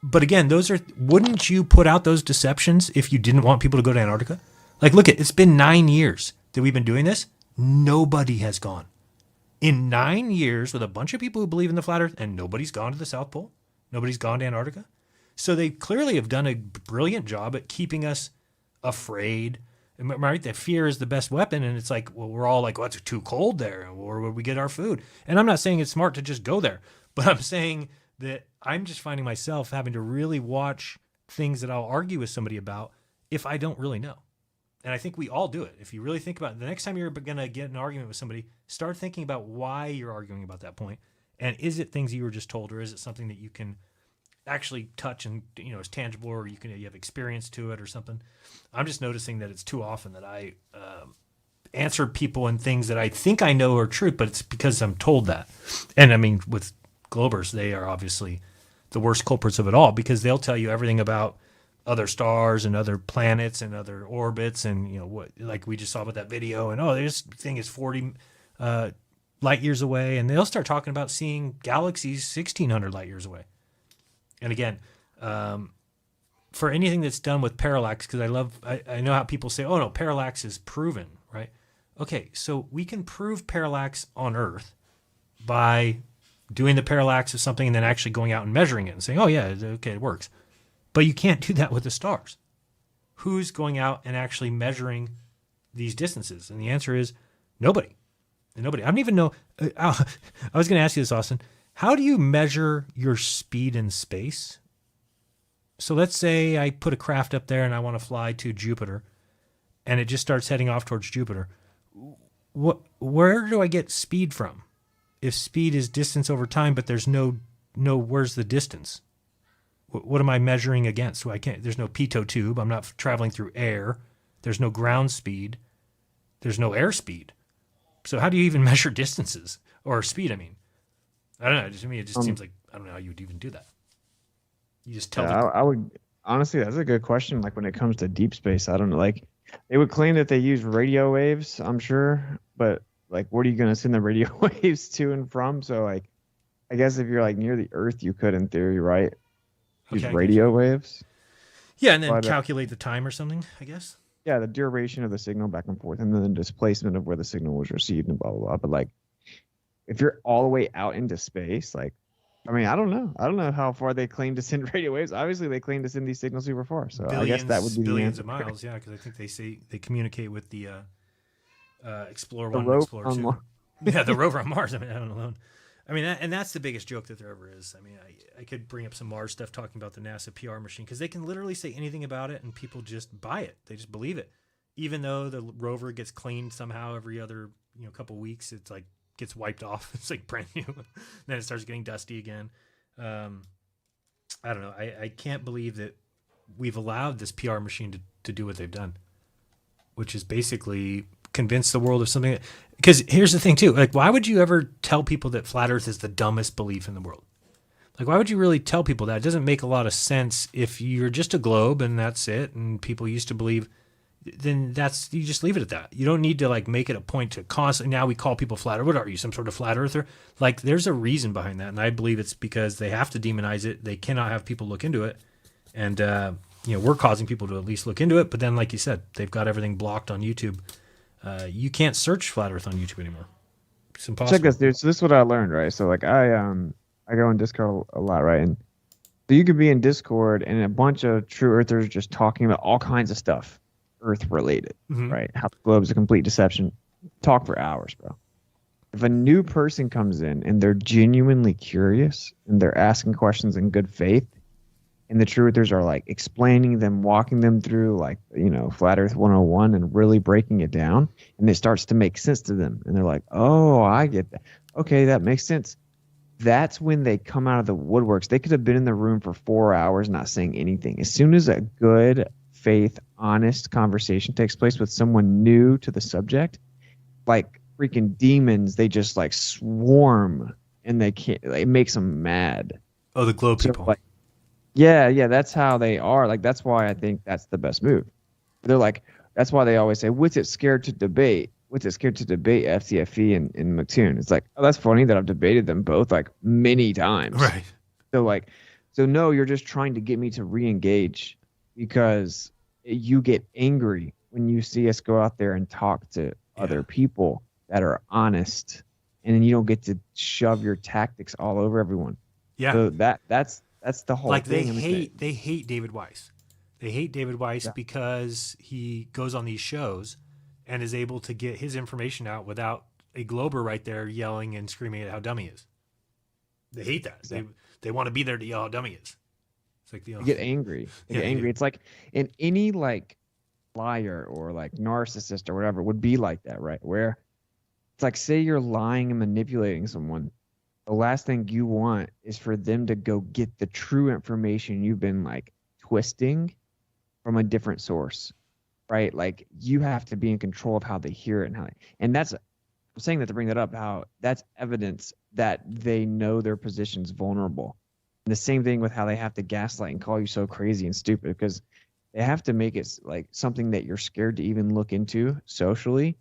But again, wouldn't you put out those deceptions if you didn't want people to go to Antarctica? Like, look, it's been 9 years that we've been doing this. Nobody has gone. In 9 years with a bunch of people who believe in the flat earth, and nobody's gone to the South Pole. Nobody's gone to Antarctica. So they clearly have done a brilliant job at keeping us afraid. Right? That fear is the best weapon. And it's like, well, we're all like, well, it's too cold there. Where would we get our food? And I'm not saying it's smart to just go there, but I'm saying that I'm just finding myself having to really watch things that I'll argue with somebody about if I don't really know. And I think we all do it. If you really think about it, the next time you're going to get in an argument with somebody, start thinking about why you're arguing about that point. And is it things you were just told, or is it something that you can actually touch and, you know, is tangible, or you have experience to it or something? I'm just noticing that it's too often that I answer people in things that I think I know are true, but it's because I'm told that. And I mean, with Globers, they are obviously the worst culprits of it all, because they'll tell you everything about other stars and other planets and other orbits, and, you know, what, like we just saw with that video, and this thing is 40 light years away, and they'll start talking about seeing galaxies 1,600 light years away. And again, for anything that's done with parallax, because I know how people say, oh no, parallax is proven, right? Okay, so we can prove parallax on Earth by doing the parallax of something and then actually going out and measuring it and saying, oh yeah, okay, it works. But you can't do that with the stars. Who's going out and actually measuring these distances? And the answer is nobody. Nobody. I don't even know. I was going to ask you this, Austin. How do you measure your speed in space? So let's say I put a craft up there and I want to fly to Jupiter, and it just starts heading off towards Jupiter. Where do I get speed from? If speed is distance over time, but there's no where's the distance? What am I measuring against? So there's no pitot tube. I'm not traveling through air. There's no ground speed. There's no air speed. So how do you even measure distances or speed? I mean, I don't know. To me, it just seems like, I don't know how you would even do that. You just tell people. I would, honestly, that's a good question. Like when it comes to deep space, I don't know. Like they would claim that they use radio waves, I'm sure, but like, what are you going to send the radio waves to and from? So like, I guess if you're like near the Earth, you could, in theory, right? Use radio waves. Yeah, and then calculate the time or something, I guess. Yeah, the duration of the signal back and forth, and then the displacement of where the signal was received and blah, blah, blah. But like, if you're all the way out into space, like, I mean, I don't know. I don't know how far they claim to send radio waves. Obviously, they claim to send these signals super far. So I guess that would be billions of miles. Yeah, because I think they say they communicate with the Explorer 1 and Explorer 2. Yeah, the rover on Mars. I mean, I don't know. I mean, and that's the biggest joke that there ever is. I mean, I could bring up some Mars stuff talking about the NASA PR machine, because they can literally say anything about it and people just buy it. They just believe it. Even though the rover gets cleaned somehow every other couple of weeks, it's like gets wiped off. It's like brand new. Then it starts getting dusty again. I don't know. I can't believe that we've allowed this PR machine to do what they've done, which is basically convince the world of something. Because here's the thing too, like, why would you ever tell people that flat earth is the dumbest belief in the world? Like, why would you really tell people that? It doesn't make a lot of sense. If you're just a globe and that's it, and people used to believe, then you just leave it at that. You don't need to like make it a point to constantly, now we call people flat earth. What are you, some sort of flat earther? Like, there's a reason behind that. And I believe it's because they have to demonize it. They cannot have people look into it. And, we're causing people to at least look into it. But then, like you said, they've got everything blocked on YouTube. You can't search flat earth on YouTube anymore. It's impossible. Check this, dude. So this is what I learned, right? So like I go on Discord a lot, right? And so you could be in Discord and a bunch of true earthers just talking about all kinds of stuff earth related, right? How the globe's a complete deception. Talk for hours, bro. If a new person comes in and they're genuinely curious and they're asking questions in good faith, and the truthers are like explaining them, walking them through like, Flat Earth 101 and really breaking it down. And it starts to make sense to them. And they're like, oh, I get that. Okay, that makes sense. That's when they come out of the woodworks. They could have been in the room for 4 hours not saying anything. As soon as a good, faith, honest conversation takes place with someone new to the subject, like freaking demons, they just like swarm and they can't. It makes them mad. Oh, the globe So, people. like, yeah, that's how they are. Like that's why I think that's the best move. They're like, that's why they always say, "What's it scared to debate? What's it scared to debate?" FCFE and McToon. It's like, oh, that's funny that I've debated them both like many times. Right. So no, you're just trying to get me to re-engage because you get angry when you see us go out there and talk to other people that are honest, and then you don't get to shove your tactics all over everyone. Yeah. So that's the whole Like thing. they hate David Weiss. They hate David Weiss because he goes on these shows and is able to get his information out without a Glober right there yelling and screaming at how dumb he is. They hate that. Exactly. They want to be there to yell how dumb he is. It's like You get angry. You get angry. It's like in any like liar or like narcissist or whatever would be like that, right? Where it's like, say you're lying and manipulating someone. The last thing you want is for them to go get the true information you've been like twisting from a different source, right? Like you have to be in control of how they hear it and that's, I'm saying that to bring that up, how that's evidence that they know their position's vulnerable. And the same thing with how they have to gaslight and call you so crazy and stupid because they have to make it like something that you're scared to even look into socially.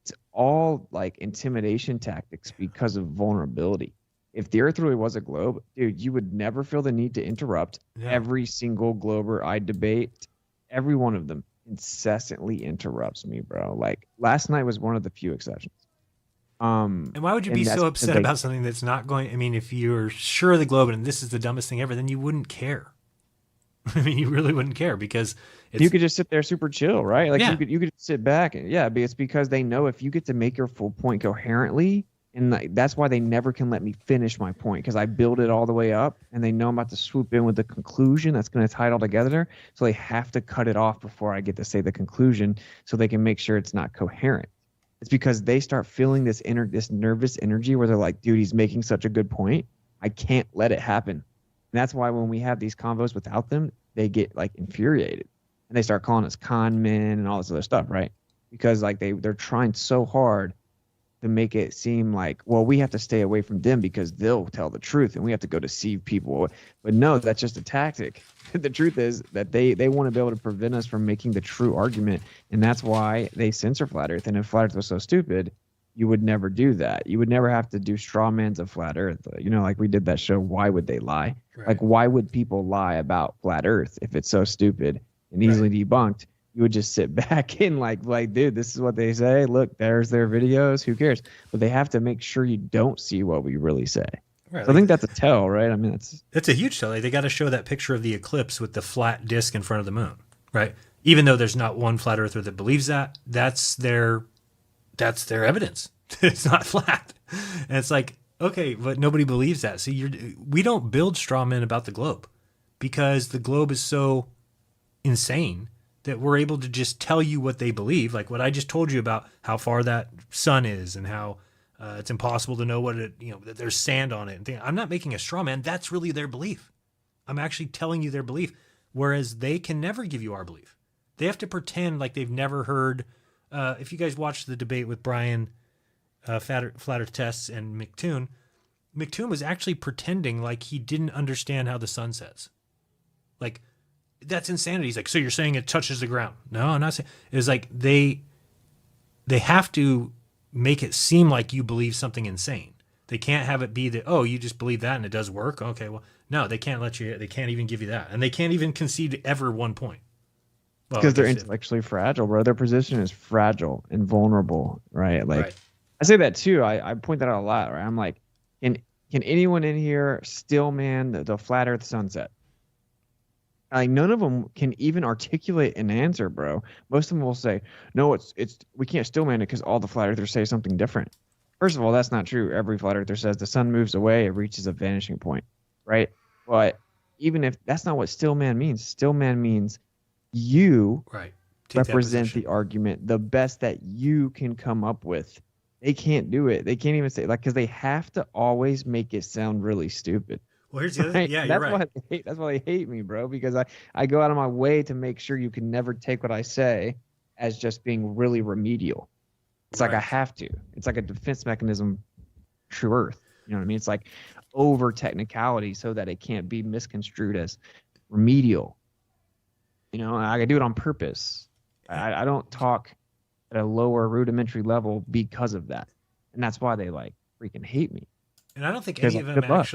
It's all like intimidation tactics because of vulnerability. If the Earth really was a globe, dude, you would never feel the need to interrupt every single Glober I debate. Every one of them incessantly interrupts me, bro. Like last night was one of the few exceptions. And why would you be so upset about something that's not going? I mean, if you're sure of the globe and this is the dumbest thing ever, then you wouldn't care. I mean, you really wouldn't care because you could just sit there super chill, right? Like Yeah. you could sit back and but it's because they know if you get to make your full point coherently, and like, that's why they never can let me finish my point because I build it all the way up and they know I'm about to swoop in with the conclusion that's going to tie it all together. So they have to cut it off before I get to say the conclusion so they can make sure it's not coherent. It's because they start feeling this nervous energy where they're like, dude, he's making such a good point. I can't let it happen. And that's why when we have these convos without them, they get like infuriated and they start calling us con men and all this other stuff, right? Because like they're trying so hard to make it seem like, well, we have to stay away from them because they'll tell the truth and we have to go deceive people. But no, that's just a tactic. The truth is that they want to be able to prevent us from making the true argument. And that's why they censor Flat Earth. And if Flat Earth was so stupid, you would never do that. You would never have to do straw mans of Flat Earth. You know, like we did that show, Why Would They Lie? Right. Like, why would people lie about Flat Earth if it's so stupid and easily debunked? You would just sit back and like, dude, this is what they say. Look, there's their videos. Who cares? But they have to make sure you don't see what we really say. Right, so I think that's a tell, right? I mean, that's a huge tell. Like, they got to show that picture of the eclipse with the flat disk in front of the moon, right? Even though there's not one flat earther that believes that, that's their evidence. It's not flat. And it's like, okay, but nobody believes that. So we don't build straw men about the globe because the globe is so insane that we're able to just tell you what they believe. Like what I just told you about how far that sun is and how it's impossible to know what that there's sand on it. And things. I'm not making a straw man. That's really their belief. I'm actually telling you their belief. Whereas they can never give you our belief. They have to pretend like they've never heard. If you guys watched the debate with Brian, Flat Earth Tests and McToon was actually pretending like he didn't understand how the sun sets. Like, that's insanity. He's like, so you're saying it touches the ground? No, I'm not saying. It's like they have to make it seem like you believe something insane. They can't have it be that, oh, you just believe that and it does work. Okay, well, no, they can't let you. They can't even give you that, and they can't even concede ever 1 point. Because they're intellectually fragile, bro. Their position is fragile and vulnerable, right? Like, I say that too. I point that out a lot, right? I'm like, can anyone in here still man the flat Earth sunset? Like, none of them can even articulate an answer, bro. Most of them will say, no, it's we can't still man it because all the flat earthers say something different. First of all, that's not true. Every flat earther says the sun moves away, it reaches a vanishing point, right? But even if that's not what still man means, still man means you represent the argument the best that you can come up with. They can't do it. They can't even say, like, because they have to always make it sound really stupid. Well, here's the other. Right? Yeah, you're That's right. why that's why they hate me, bro. Because I go out of my way to make sure you can never take what I say as just being really remedial. It's like I Right. have to. It's like a defense mechanism. True Earth. You know what I mean? It's like over technicality so that it can't be misconstrued as remedial. You know, I do it on purpose. I don't talk at a lower rudimentary level because of that, and that's why they like freaking hate me. And I don't think Because any of I'm them good luck.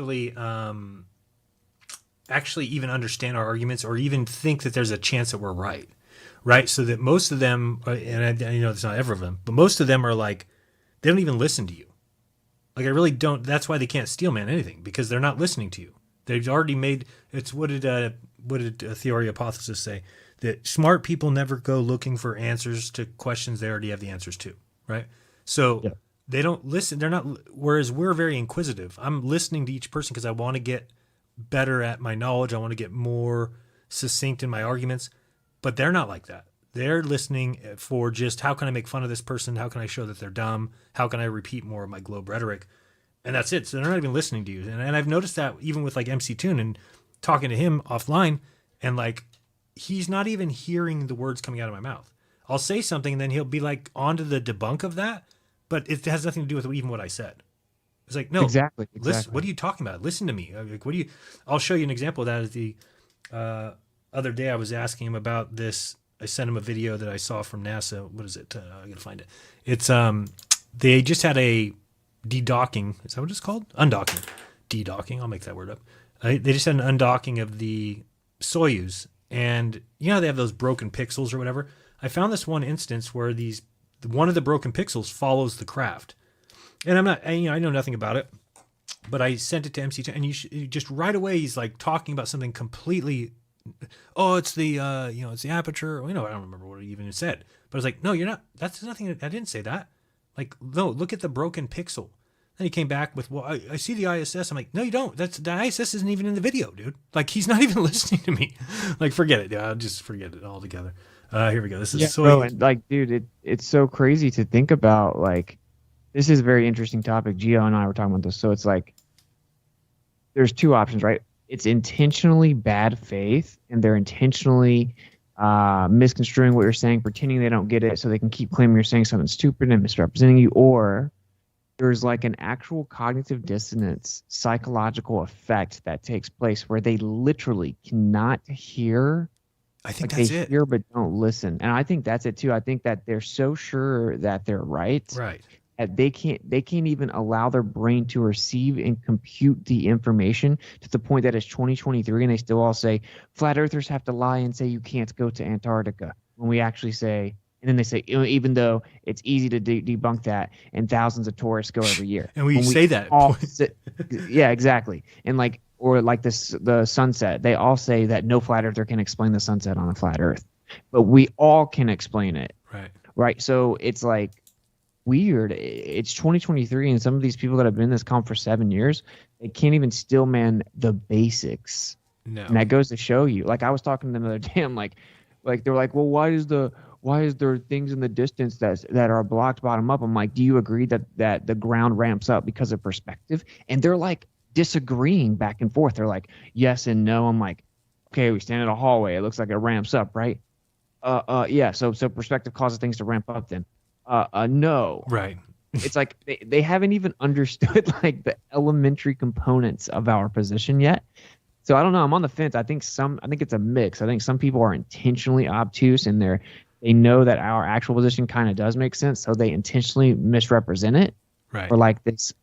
actually even understand our arguments or even think that there's a chance that we're right. Right. So that most of them, and I know it's not every of them, but most of them are like, they don't even listen to you. Like I really don't. That's why they can't steel man anything, because they're not listening to you. They've already made. It's what did a theory hypothesis say? That smart people never go looking for answers to questions they already have the answers to. Right. So Yeah. they don't listen. They're not. Whereas we're very inquisitive. I'm listening to each person because I want to get better at my knowledge. I want to get more succinct in my arguments. But they're not like that. They're listening for just how can I make fun of this person? How can I show that they're dumb? How can I repeat more of my globe rhetoric? And that's it. So they're not even listening to you. And I've noticed that even with like MC Toon and talking to him offline, and like he's not even hearing the words coming out of my mouth. I'll say something and then he'll be like onto the debunk of that, but it has nothing to do with even what I said. It's like, no, Exactly. listen, what are you talking about? Listen to me. Like, I'll show you an example of that. Is the other day I was asking him about this. I sent him a video that I saw from NASA. What is it? I gotta find it. It's they just had a de-docking. Is that what it's called? Undocking. De-docking. I'll make that word up. They just had an undocking of the Soyuz, and you know they have those broken pixels or whatever. I found this one instance where one of the broken pixels follows the craft, and I know nothing about it, but I sent it to MC2, and you just right away he's like talking about something completely. Oh, it's the it's the aperture. I don't remember what he even said, but I was like, no, you're not. That's nothing. I didn't say that. Like, no, look at the broken pixel. Then he came back with, well, I see the ISS. I'm like, no, you don't. The ISS isn't even in the video, dude. Like, he's not even listening to me. Like, forget it. Yeah, I'll just forget it altogether. Here we go. This is Bro, and like, dude, it's so crazy to think about. Like, this is a very interesting topic. Gio and I were talking about this. So it's like, there's two options, right? It's intentionally bad faith, and they're intentionally misconstruing what you're saying, pretending they don't get it so they can keep claiming you're saying something stupid and misrepresenting you. Or there's like an actual cognitive dissonance, psychological effect that takes place where they literally cannot hear. I think Like that's they it. hear but don't listen. And I think that's it too. I think that they're so sure that they're right. Right. That they can't even allow their brain to receive and compute the information to the point that it's 2023 and they still all say flat earthers have to lie and say you can't go to Antarctica, when we actually say, and then they say, even though it's easy to debunk that and thousands of tourists go every year. And we When say that. yeah, exactly. And like, or like the sunset, they all say that no flat earther can explain the sunset on a flat earth, but we all can explain it. Right. So it's like, weird. It's 2023, and some of these people that have been in this comp for 7 years, they can't even still man the basics. No. And that goes to show you. Like I was talking to them the other day, I'm like they're like, well, why is there things in the distance that are blocked bottom up? I'm like, do you agree that the ground ramps up because of perspective? And they're like disagreeing back and forth. They're like, yes and no. I'm like, okay, we stand in a hallway. It looks like it ramps up, right? Yeah. So perspective causes things to ramp up then. No. Right. It's like they haven't even understood like the elementary components of our position yet. So I don't know. I'm on the fence. I think it's a mix. I think some people are intentionally obtuse and they know that our actual position kind of does make sense, so they intentionally misrepresent it. Right. Or like this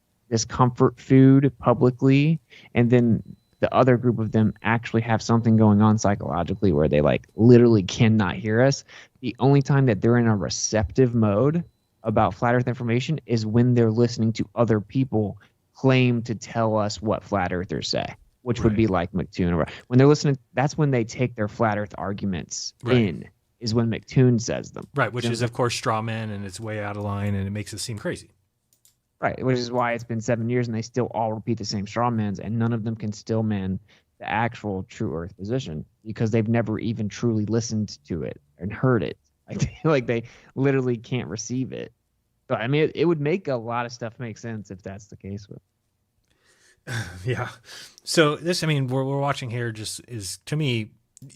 comfort food publicly, and then the other group of them actually have something going on psychologically where they like literally cannot hear us. The only time that they're in a receptive mode about flat earth information is when they're listening to other people claim to tell us what flat earthers say, which would be like McToon. When they're listening, that's when they take their flat earth arguments in, is when McToon says them. Right, which is of course straw man, and it's way out of line, and it makes it seem crazy. Right, which is why it's been 7 years and they still all repeat the same straw mans, and none of them can still man the actual true earth position because they've never even truly listened to it and heard it. Like they literally can't receive it. So I mean, it would make a lot of stuff make sense if that's the case with. Yeah. So this, I mean, we're watching here just is, to me,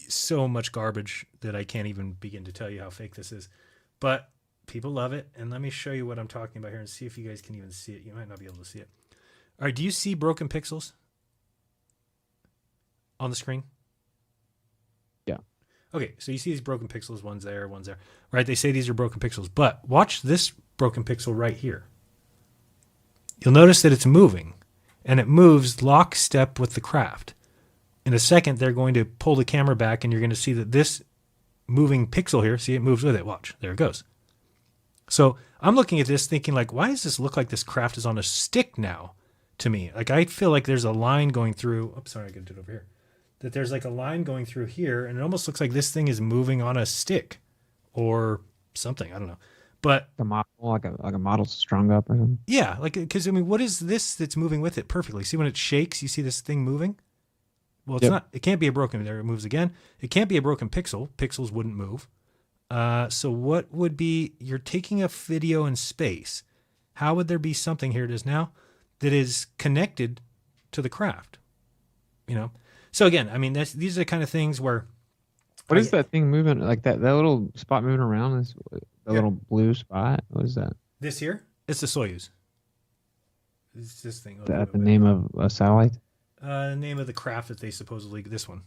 so much garbage that I can't even begin to tell you how fake this is. But people love it. And let me show you what I'm talking about here and see if you guys can even see it. You might not be able to see it. All right. Do you see broken pixels on the screen? Yeah. Okay. So you see these broken pixels. One's there, one's there. Right. They say these are broken pixels. But watch this broken pixel right here. You'll notice that it's moving. And it moves lockstep with the craft. In a second, they're going to pull the camera back, and you're going to see that this moving pixel here, see, it moves with it. Watch, there it goes. So I'm looking at this thinking, like, why does this look like this craft is on a stick now to me? Like, I feel like there's a line going through. Oops, sorry, I got to do it over here. That there's like a line going through here, and it almost looks like this thing is moving on a stick or something. I don't know. But A model, like a model strung up or something. yeah, like, because I mean, what is this that's moving with it perfectly? See, when it shakes, you see this thing moving? Well, it's Yep. not. It can't be a broken. There, it moves again. It can't be a broken pixel. Pixels wouldn't move. So what would be? You're taking a video in space. How would there be something, here it is now, that is connected to the craft? You know. So again, I mean, these are the kind of things where. What is that thing moving? Like that little spot moving around is the little blue spot. What is that? This here? It's the Soyuz. It's this thing. Is that the name of a satellite? Name of the craft that they supposedly, this one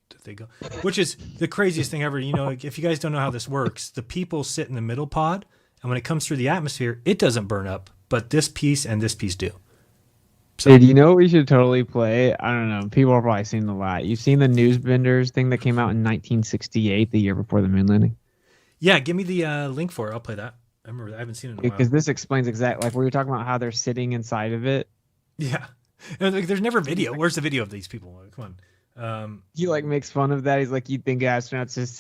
that they go, which is the craziest thing ever. You know, if you guys don't know how this works, the people sit in the middle pod, and when it comes through the atmosphere, it doesn't burn up, but this piece and this piece do. So, Dude, you know what we should totally play? I don't know. People have probably seen a lot. You've seen the Newsbenders thing that came out in 1968, the year before the moon landing? yeah, give me the link for it. I'll play that. I remember that. I haven't seen it in a while. Because this explains exactly, like, we were talking about how they're sitting inside of it. Yeah. And, like, there's never video. Where's the video of these people? Come on. He, like, makes fun of that. He's like, you'd think astronauts just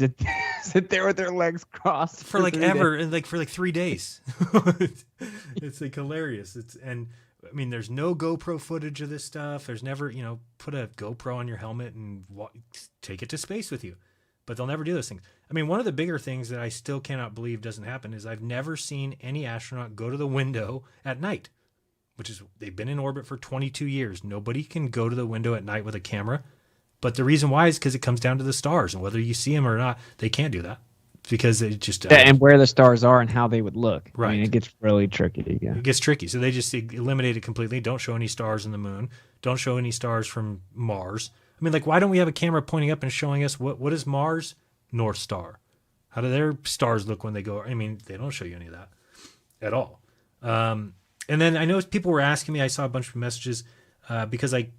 sit there with their legs crossed. For like 3 days. ever, and like for like 3 days. It's like hilarious. And I mean, there's no GoPro footage of this stuff. There's never, you know, put a GoPro on your helmet and take it to space with you. But they'll never do those things. I mean, one of the bigger things that I still cannot believe doesn't happen is I've never seen any astronaut go to the window at night, which is, they've been in orbit for 22 years. Nobody can go to the window at night with a camera. But the reason why is because it comes down to the stars, and whether you see them or not, they can't do that because it just Yeah, and where the stars are and how they would look. I mean, Right. it gets really tricky. Yeah. it gets tricky. So they just eliminate it completely. Don't show any stars in the moon. Don't show any stars from Mars. I mean, like, why don't we have a camera pointing up and showing us what is Mars? North Star. How do their stars look when they go? I mean, they don't show you any of that at all. And then I know people were asking me, I saw a bunch of messages because I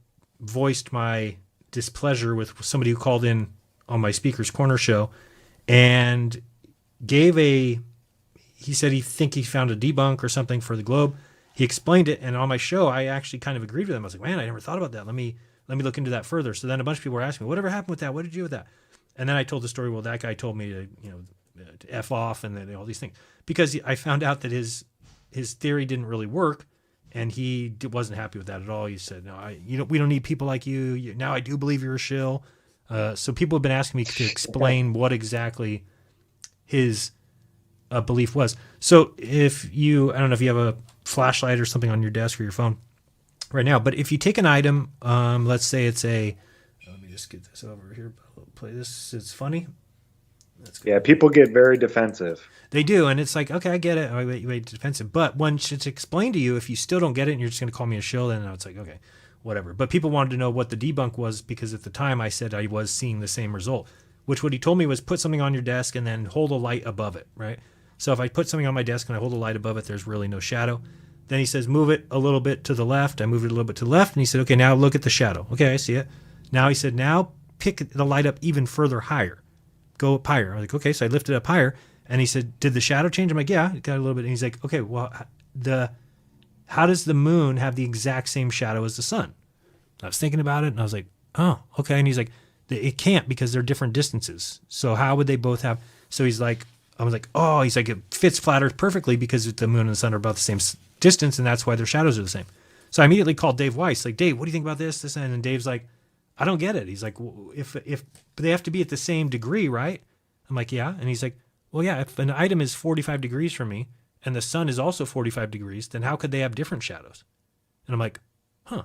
voiced my displeasure with somebody who called in on my Speaker's Corner show and he said he found a debunk or something for the globe. He explained it, and on my show, I actually kind of agreed with him. I was like, man, I never thought about that. Let me look into that further. So then a bunch of people were asking me, whatever happened with that? What did you do with that? And then I told the story, well, that guy told me to, to F off and then all these things. Because I found out that his theory didn't really work, and he wasn't happy with that at all. He said, no, we don't need people like you. Now I do believe you're a shill. So people have been asking me to explain what exactly his belief was. So I don't know if you have a flashlight or something on your desk or your phone right now, but if you take an item, let's say it's let me just get this over here. Play this. It's funny. Yeah, people get very defensive. They do, and it's like, okay, I get it. Wait, defensive. But when it's explained to you, if you still don't get it and you're just going to call me a shill, then it's like, okay, whatever. But people wanted to know what the debunk was because at the time I said I was seeing the same result, which what he told me was put something on your desk and then hold a light above it, right? So if I put something on my desk and I hold a light above it, there's really no shadow. Then he says, move it a little bit to the left. I moved it a little bit to the left, and he said, okay, now look at the shadow. Okay, I see it. Now he said, now pick the light up even further higher. Go up higher. I'm like, okay, so I lifted it up higher. And he said, did the shadow change? I'm like, yeah, it got a little bit. And he's like, okay, well, how does the moon have the exact same shadow as the sun? I was thinking about it, and I was like, oh, okay. And he's like, it can't because they're different distances. So how would they both have? So he's like, I was like, oh, he's like, it fits flat Earth perfectly because the moon and the sun are about the same distance, and that's why their shadows are the same. So I immediately called Dave Weiss, like, Dave, what do you think about this? And then Dave's like, I don't get it. He's like, well, if they have to be at the same degree, right? I'm like, yeah. And he's like, well, yeah, if an item is 45 degrees from me and the sun is also 45 degrees, then how could they have different shadows? And I'm like, huh.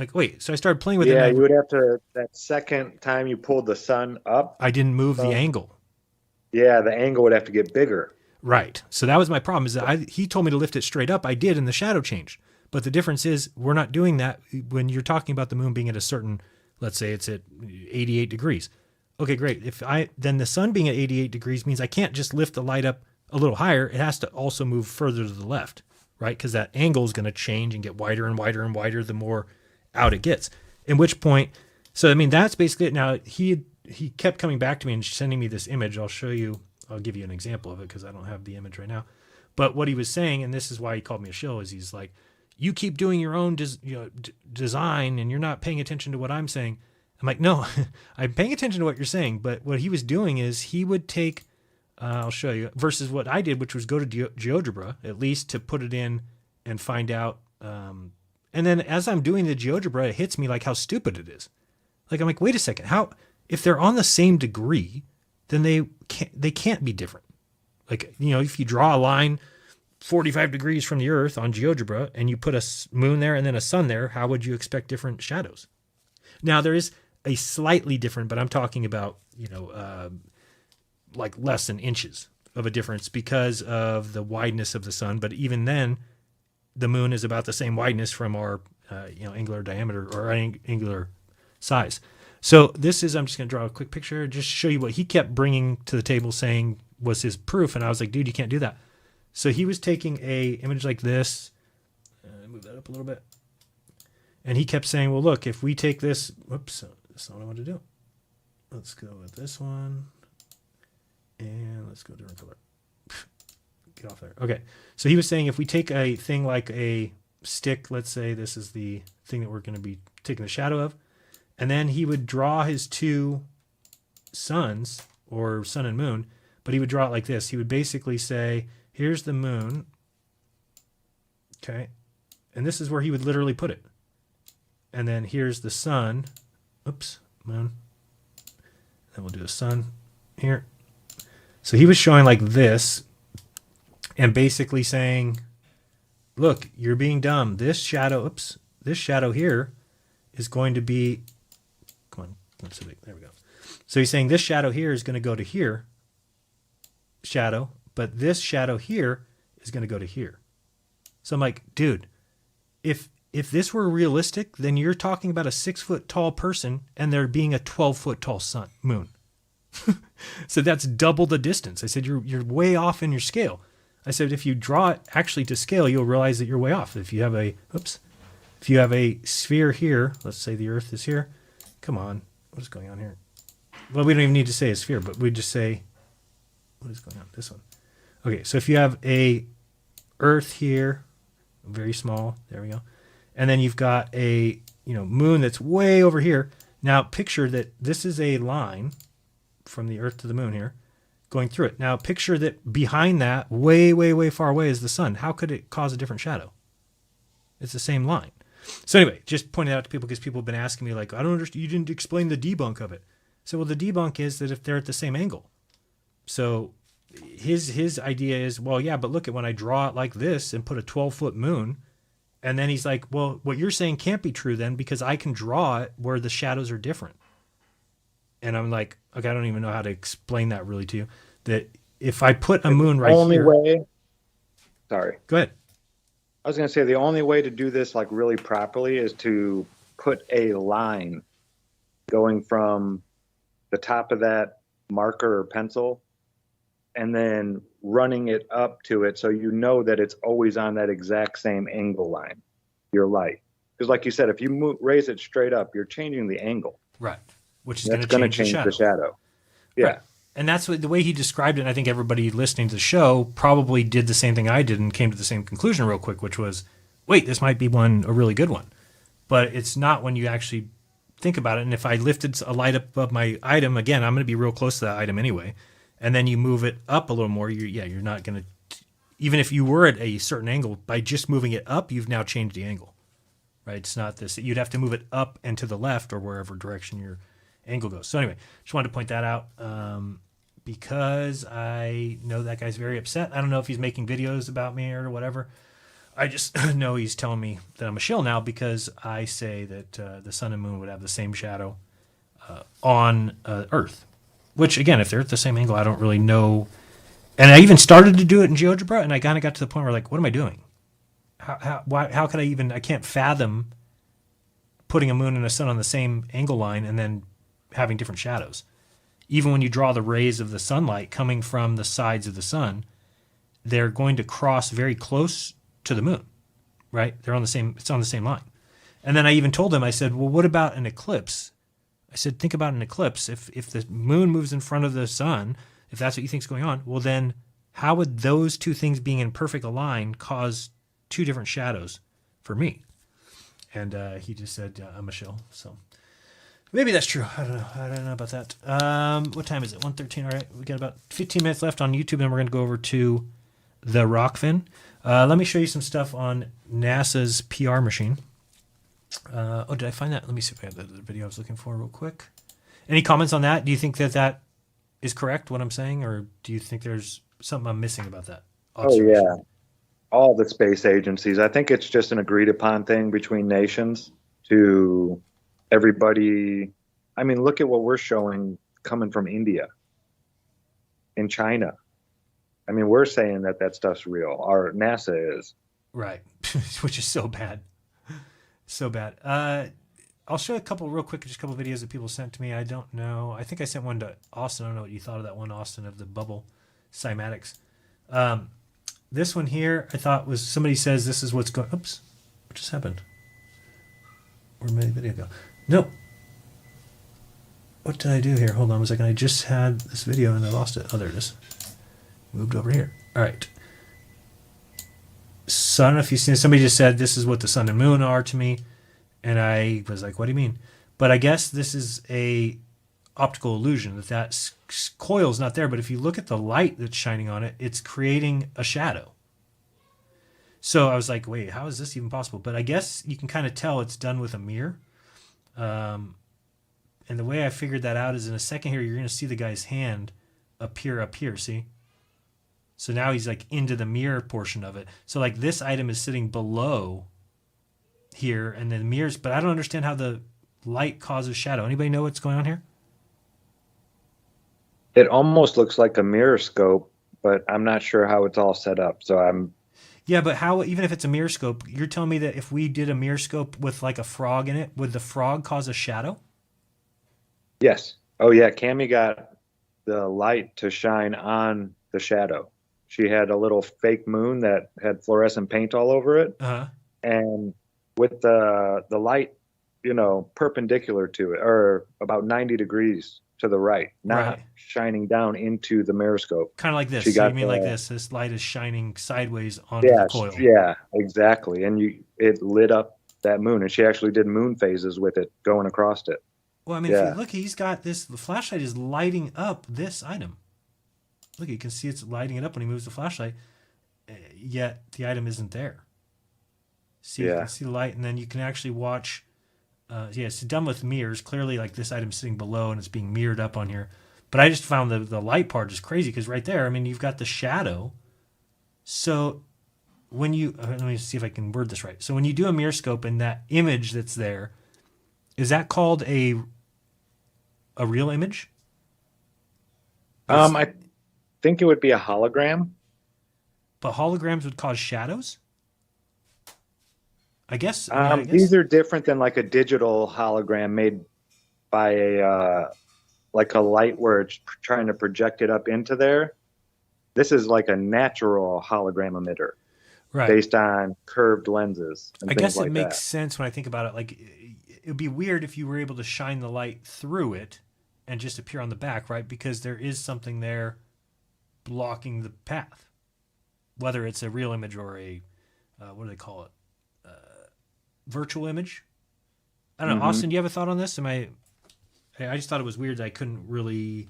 Like, wait, so I started playing with it. Yeah, And you would have to, that second time you pulled the sun up, I didn't move the angle. yeah, the angle would have to get bigger. Right. So that was my problem, is that he told me to lift it straight up. I did, and the shadow changed. But the difference is we're not doing that when you're talking about the moon being at a certain, let's say it's at 88 degrees. Okay, great. Then the sun being at 88 degrees means I can't just lift the light up a little higher. It has to also move further to the left, right? Because that angle is going to change and get wider and wider and wider the more out it gets. In which point, so I mean, that's basically it. Now he kept coming back to me and sending me this image. I'll show you. I'll give you an example of it because I don't have the image right now. But what he was saying, and this is why he called me a shill, is he's like, you keep doing your own design and you're not paying attention to what I'm saying. I'm like, no, I'm paying attention to what you're saying. But what he was doing is he would take, I'll show you, versus what I did, which was go to GeoGebra, at least to put it in and find out. And then as I'm doing the GeoGebra, it hits me like how stupid it is. Like, I'm like, wait a second, how, if they're on the same degree, then they can't be different. Like, you know, if you draw a line 45 degrees from the Earth on GeoGebra and you put a moon there and then a sun there, how would you expect different shadows? Now, there is a slightly different, but I'm talking about, you know, like less than inches of a difference because of the wideness of the sun. But even then, the moon is about the same wideness from our, angular diameter or angular size. So this is, I'm just going to draw a quick picture, just show you what he kept bringing to the table saying was his proof. And I was like, dude, you can't do that. So he was taking a image like this, move that up a little bit. And he kept saying, well, look, if we take this, whoops, that's not what I want to do. Let's go with this one. And let's go different color. Get off there. Okay. So he was saying if we take a thing like a stick, let's say this is the thing that we're going to be taking the shadow of, and then he would draw his two suns, or sun and moon, but he would draw it like this. He would basically say, here's the moon. Okay. And this is where he would literally put it. And then here's the sun. Oops, moon. Then we'll do a sun here. So he was showing like this and basically saying, look, you're being dumb. This shadow here is going to be, come on, not so big. There we go. So he's saying this shadow here is going to go to here, shadow, but this shadow here is going to go to here. So I'm like, dude, if this were realistic, then you're talking about a 6 foot tall person and there being a 12 foot tall moon. So that's double the distance. I said, you're way off in your scale. I said, if you draw it actually to scale, you'll realize that you're way off. If you have a sphere here, let's say the Earth is here. Come on. What is going on here? Well, we don't even need to say a sphere, but we just say, what is going on? This one. Okay. So if you have a Earth here, very small, there we go. And then you've got a, moon that's way over here. Now picture that this is a line from the Earth to the moon here going through it. Now picture that behind that, way, way, way far away is the sun. How could it cause a different shadow? It's the same line. So anyway, just pointing out to people because people have been asking me like, I don't understand. You didn't explain the debunk of it. So, well, the debunk is that if they're at the same angle. So his idea is, well, yeah, but look at when I draw it like this and put a 12-foot moon. And then he's like, well, what you're saying can't be true then because I can draw it where the shadows are different. And I'm like, okay, I don't even know how to explain that really to you. That if I put a moon right here. Sorry. Go ahead. I was going to say the only way to do this like really properly is to put a line going from the top of that marker or pencil and then running it up to it so you know that it's always on that exact same angle line, your light. Because like you said, if you raise it straight up, you're changing the angle. Right. Which is going going to to change the shadow. Yeah. Right. And that's the way he described it. And I think everybody listening to the show probably did the same thing I did and came to the same conclusion real quick, which was, wait, this might be a really good one. But it's not when you actually think about it. And if I lifted a light up above my item, again, I'm going to be real close to that item anyway. And then you move it up a little more, you're not going to, even if you were at a certain angle, by just moving it up, you've now changed the angle, right? It's not this, you'd have to move it up and to the left or wherever direction your angle goes. So anyway, just wanted to point that out because I know that guy's very upset. I don't know if he's making videos about me or whatever, I just know he's telling me that I'm a shill now because I say that the sun and moon would have the same shadow on Earth. Which, again, if they're at the same angle, I don't really know. And I even started to do it in GeoGebra, and I kind of got to the point where, like, what am I doing? How could I can't fathom putting a moon and a sun on the same angle line and then having different shadows. Even when you draw the rays of the sunlight coming from the sides of the sun, they're going to cross very close to the moon, right? It's on the same line. And then I even told him, I said, well, what about an eclipse? I said, think about an eclipse. If the moon moves in front of the sun, if that's what you think is going on, well, then how would those two things being in perfect align cause two different shadows for me? And he just said, I'm a shill. So maybe that's true. I don't know about that. What time is it? 1:13. All right. We got about 15 minutes left on YouTube, and we're going to go over to the Rockfin. Let me show you some stuff on NASA's PR machine. Did I find that? Let me see if I have the video I was looking for real quick. Any comments on that? Do you think that is correct, what I'm saying? Or do you think there's something I'm missing about that? Oh, yeah. All the space agencies. I think it's just an agreed upon thing between nations to everybody. I mean, look at what we're showing coming from India and China. I mean, we're saying that stuff's real. Our NASA is. Right. Which is so bad. So bad. I'll show a couple real quick, just a couple videos that people sent to me. I don't know. I think I sent one to Austin. I don't know what you thought of that one, Austin, of the bubble cymatics. This one here, I thought was, somebody says this is what's going, oops, what just happened? Where'd my video go? No. What did I do here? Hold on a second. I just had this video and I lost it. Oh, there it is. Moved over here. All right. So I don't know if you've seen it. Somebody just said this is what the sun and moon are to me. And I was like, what do you mean? But I guess this is a optical illusion, that coil is not there. But if you look at the light that's shining on it, it's creating a shadow. So I was like, wait, how is this even possible? But I guess you can kind of tell it's done with a mirror. And the way I figured that out is in a second here, you're going to see the guy's hand appear up here, see? So now he's like into the mirror portion of it. So like this item is sitting below here and then mirrors, but I don't understand how the light causes shadow. Anybody know what's going on here? It almost looks like a mirror scope, but I'm not sure how it's all set up. So Yeah, but how, even if it's a mirror scope, you're telling me that if we did a mirror scope with like a frog in it, would the frog cause a shadow? Yes. Oh yeah. Cami got the light to shine on the shadow. She had a little fake moon that had fluorescent paint all over it. Uh-huh. And with the light, perpendicular to it, or about 90 degrees to the right, not shining down into the mirror scope. Kind of like this. So you mean like this? This light is shining sideways onto the coil. Yeah, exactly. And it lit up that moon, and she actually did moon phases with it going across it. Well, I mean, if you look, he's got this. The flashlight is lighting up this item. Look, you can see it's lighting it up when he moves the flashlight, yet the item isn't there. See, you can see the light, and then you can actually watch. It's done with mirrors. Clearly, like this item's sitting below, and it's being mirrored up on here. But I just found the light part is crazy because right there, I mean, you've got the shadow. So when you let me see if I can word this right. So when you do a mirror scope and that image that's there, is that called a real image? I think it would be a hologram. But holograms would cause shadows? I guess. These are different than like a digital hologram made by a light where it's trying to project it up into there. This is like a natural hologram emitter, based on curved lenses. And I things guess it like makes that. sense when I think about it. Like, it would be weird if you were able to shine the light through it and just appear on the back, right? Because there is something there blocking the path, whether it's a real image or a what do they call it? Virtual image. I don't know. Austin, do you have a thought on this? I just thought it was weird that I couldn't really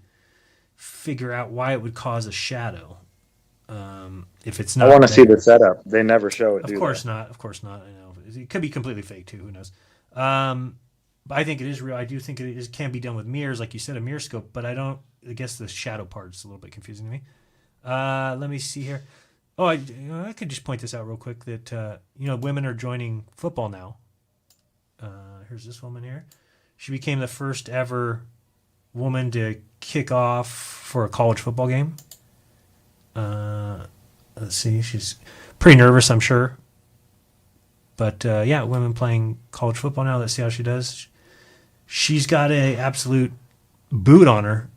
figure out why it would cause a shadow. If it's not, I want to see the setup. They never show it. Of course not. Of course not. I know it could be completely fake too. Who knows? But I think it is real. I do think it can be done with mirrors, like you said, a mirror scope. But I guess the shadow part is a little bit confusing to me. Let me see here. Oh, I could just point this out real quick that women are joining football now. Here's this woman here. She became the first ever woman to kick off for a college football game. Let's see. She's pretty nervous, I'm sure. But women playing college football now. Let's see how she does. She's got a absolute boot on her.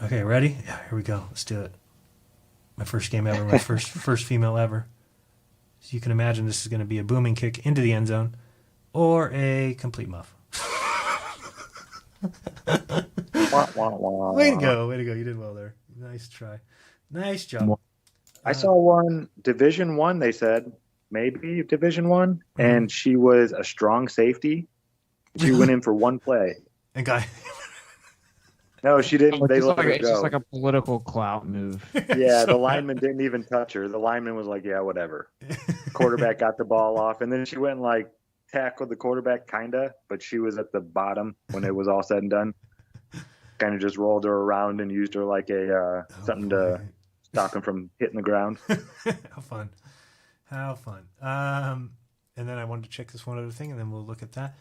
Okay, ready? Yeah, here we go. Let's do it. My first game ever. My first female ever. So you can imagine this is going to be a booming kick into the end zone or a complete muff. Way to go. You did well there. Nice try. Nice job. I saw one Division One. They said maybe Division One, and she was a strong safety. She went in for one play. And guy. No, she didn't. They It's let her it's just go. like a political clout move. Yeah, So the lineman didn't even touch her. The lineman was like, "Yeah, whatever." Quarterback got the ball off, and then she went and like tackled the quarterback, kinda, but she was at the bottom when it was all said and done. Kind of just rolled her around and used her like a something to stop him from hitting the ground. How fun. And then I wanted to check this one other thing, and then we'll look at that.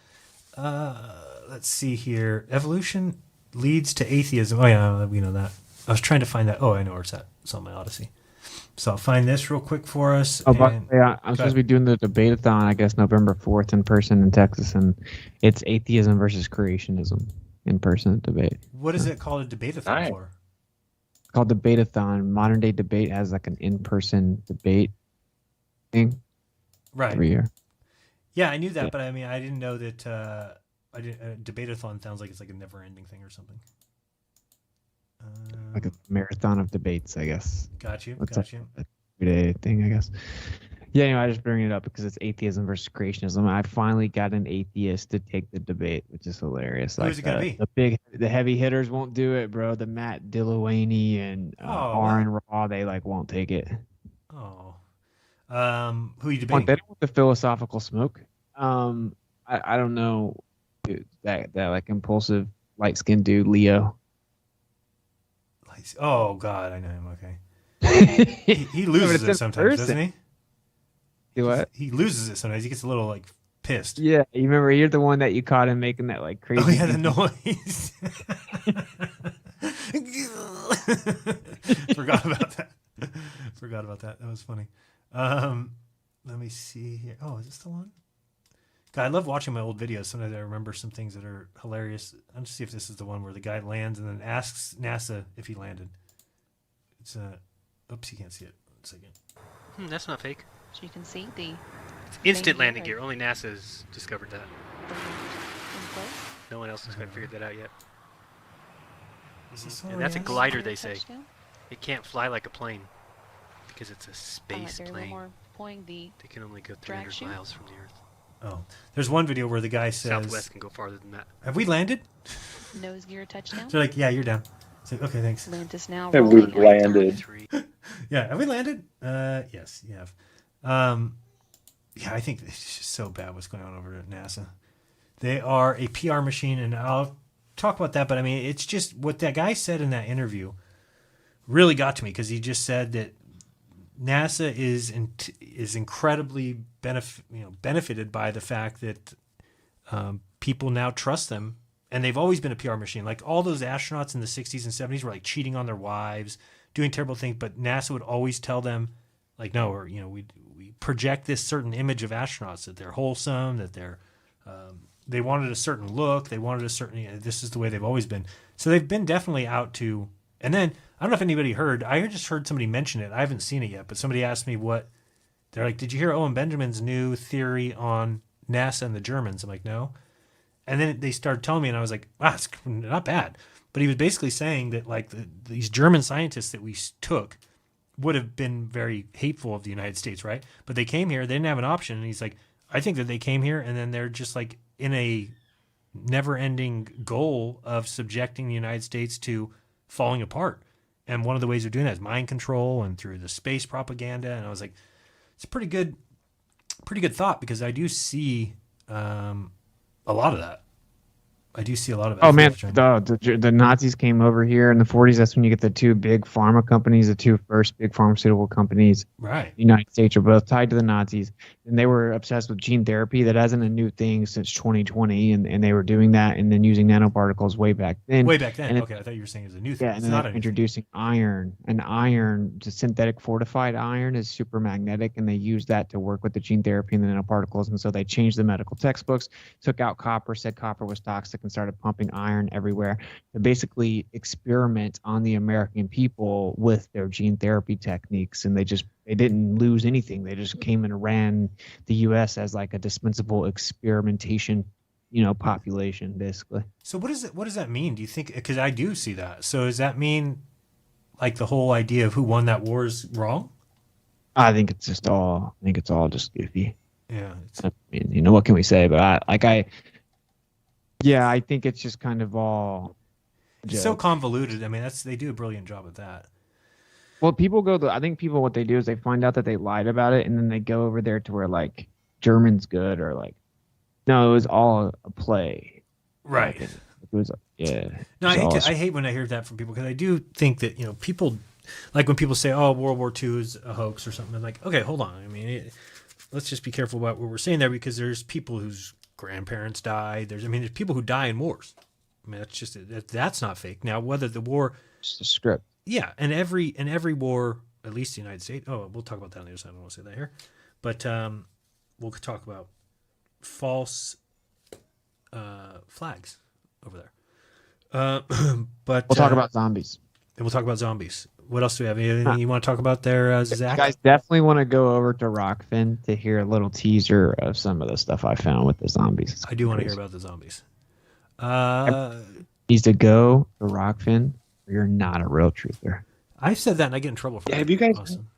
Let's see here. Evolution leads to atheism. Oh, yeah, we know that. I was trying to find that. Oh, I know where it's at. It's on my Odyssey. So I'll find this real quick for us. Oh, but yeah, I'm supposed to be doing the debate-a-thon, I guess, November 4th in person in Texas, and it's atheism versus creationism in person debate. What is it called a debate-a-thon for? It's called debate-a-thon. Modern day debate has like an in-person debate thing every year. Yeah, I knew that, but I mean, I didn't know that. Debate-a-thon sounds like it's like a never-ending thing or something. Like a marathon of debates, I guess. Got you. Like a everyday thing, I guess. Yeah, I just bring it up because it's atheism versus creationism. I finally got an atheist to take the debate, which is hilarious. Who's it gonna be? The heavy hitters won't do it, bro. The Matt Dillawayne and Aaron Raw, they like won't take it. Oh, who are you debating? They don't want the philosophical smoke. I don't know, dude, that like impulsive light skinned dude, Leo. Oh God, I know him. Okay, he loses it sometimes, doesn't he? Do what? He loses it sometimes. He gets a little like pissed. Yeah, you remember you're the one that you caught him making that like crazy. Oh yeah, the noise. Forgot about that. That was funny. Let me see here. Oh, is this the one? God, I love watching my old videos. Sometimes I remember some things that are hilarious. I'm just see if this is the one where the guy lands and then asks NASA if he landed. It's oops, you can't see it. 1 second. That's not fake. So you can see the Instant landing gear. Only NASA's discovered that. info. No one else has quite figured that out yet. Is this And that's a glider, they say. Touchdown. It can't fly like a plane because it's a space They're a little plane. more pulling the They can only go drag 300 chute. miles from the Earth. Oh, there's one video where the guy says, Southwest can go farther than that. "Have we landed?" nose gear touchdown. They're like, "Yeah, you're down." It's like, "Okay, thanks." Atlantis now And rolling. we've landed. Yeah, have we landed? Yes, you have. Yeah, I think it's just so bad what's going on over at NASA. They are a PR machine, and I'll talk about that. But I mean, it's just what that guy said in that interview really got to me because he just said that NASA is incredibly benefited by the fact that people now trust them, and they've always been a PR machine. Like all those astronauts in the 60s and 70s were like cheating on their wives, doing terrible things, but NASA would always tell them, like, no, or we project this certain image of astronauts that they're wholesome, that they're they wanted a certain look, they wanted a certain this is the way they've always been. So they've been definitely out to. And then I don't know if anybody heard. I just heard somebody mention it. I haven't seen it yet, but somebody asked me what they're like. Did you hear Owen Benjamin's new theory on NASA and the Germans? I'm like, no. And then they started telling me, and I was like, wow, it's not bad. But he was basically saying that like these German scientists that we took would have been very hateful of the United States, right? But they came here, they didn't have an option. And he's like, I think that they came here and then they're just like in a never-ending goal of subjecting the United States to falling apart. And one of the ways they're doing that is mind control and through the space propaganda. And I was like, it's a pretty good thought because I do see a lot of that. I do see a lot of. Oh man, FDF the Nazis came over here in the 40s. That's when you get the two big pharma companies, the two first big pharmaceutical companies. Right. The United States are both tied to the Nazis, and they were obsessed with gene therapy. That hasn't a new thing since 2020, and they were doing that and then using nanoparticles way back then. Way back then. And Okay, I thought you were saying it was a new thing. yeah, It's and not then a new introducing iron. And iron, the synthetic fortified iron, is super magnetic, and they use that to work with the gene therapy and the nanoparticles. And so they changed the medical textbooks, took out copper, said copper was toxic, and started pumping iron everywhere to basically experiment on the American people with their gene therapy techniques. And they didn't lose anything. They just came and ran the U.S. as like a dispensable experimentation, population, basically. So what does that mean? Do you think? Because I do see that. So does that mean like the whole idea of who won that war is wrong? I think it's all just goofy. Yeah. I mean, what can we say? But I think it's just kind of all. It's so convoluted. I mean, they do a brilliant job at that. Well, I think people, what they do is they find out that they lied about it, and then they go over there to where like German's good, or like, no, it was all a play. Right. It was, yeah. No, I hate when I hear that from people, because I do think that, people, like when people say, oh, World War II is a hoax or something, I'm like, okay, hold on. I mean, let's just be careful about what we're saying there, because there's people whose grandparents died. There's people who die in wars. I mean, that's not fake. Now, whether the war, just a script. Yeah, and every war, at least the United States. Oh, we'll talk about that on the other side. I don't want to say that here, but we'll talk about false flags over there. But we'll talk about zombies. And we'll talk about zombies. What else do we have? Anything you want to talk about there, Zack? You guys definitely want to go over to Rockfin to hear a little teaser of some of the stuff I found with the zombies. I do want to hear about the zombies. Needs to go to Rockfin, or you're not a real truther. I've said that and I get in trouble for that. Have you guys? Awesome.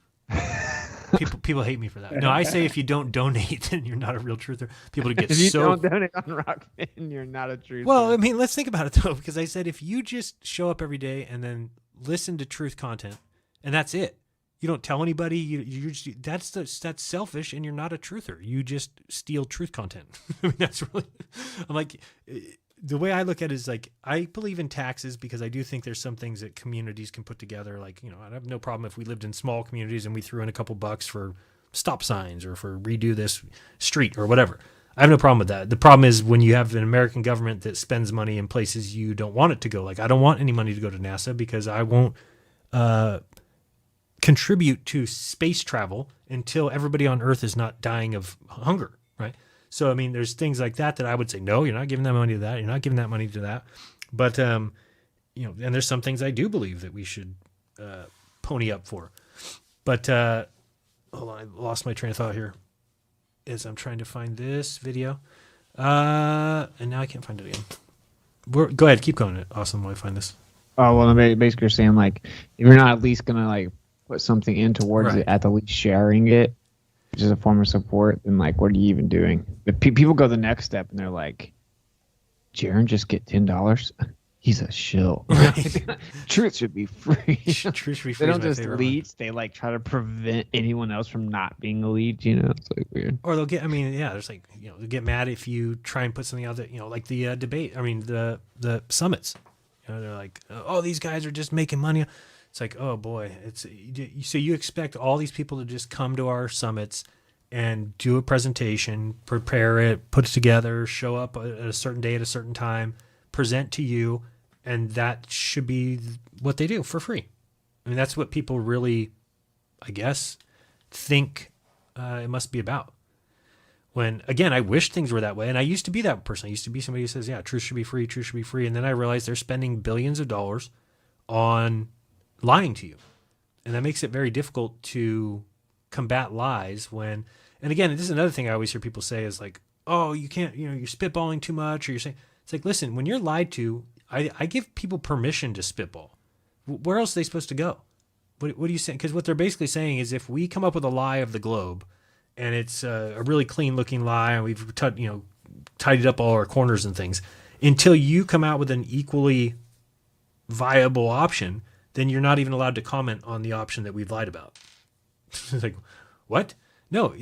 People hate me for that. No, I say if you don't donate, then you're not a real truther. People get if you don't donate on Rockfin, you're not a truther. Well, I mean, let's think about it though, because I said if you just show up every day and then listen to truth content, and that's it. You don't tell anybody. You just, that's selfish, and you're not a truther. You just steal truth content. I mean, that's really. I'm like, the way I look at it is like, I believe in taxes because I do think there's some things that communities can put together. Like, I'd have no problem if we lived in small communities and we threw in a couple bucks for stop signs or for redo this street or whatever. I have no problem with that. The problem is when you have an American government that spends money in places you don't want it to go. Like, I don't want any money to go to NASA because I won't contribute to space travel until everybody on Earth is not dying of hunger, right? So, I mean, there's things like that I would say, no, you're not giving that money to that. You're not giving that money to that. But, and there's some things I do believe that we should pony up for. But, hold on, I lost my train of thought here as I'm trying to find this video. And now I can't find it again. Go ahead, keep going. Awesome, while I find this. Oh, well, basically you're saying, like, if you're not at least going to, like, put something in towards it, at the least sharing it, which is a form of support, then like, what are you even doing? But people go the next step and they're like, Jeran just get $10. He's a shill. Truth should be free. Truth should be free. They don't just leech. They like try to prevent anyone else from not being a leech. It's like weird. Or they'll get. I mean, yeah. There's like, they'll get mad if you try and put something out that like the debate. I mean, the summits. They're like, oh, these guys are just making money. It's like, oh boy, so you expect all these people to just come to our summits and do a presentation, prepare it, put it together, show up at a certain day at a certain time, present to you, and that should be what they do for free. I mean, that's what people really, I guess, think it must be about. When, again, I wish things were that way, and I used to be that person. I used to be somebody who says, yeah, truth should be free, and then I realized they're spending billions of dollars on lying to you. And that makes it very difficult to combat lies when, and again, this is another thing I always hear people say is like, oh, you can't, you're spitballing too much, or you're saying, it's like, listen, when you're lied to, I give people permission to spitball. Where else are they supposed to go? What are you saying? Because what they're basically saying is if we come up with a lie of the globe and it's a really clean looking lie and we've tidied up all our corners and things, until you come out with an equally viable option, then you're not even allowed to comment on the option that we've lied about. It's like, what? No,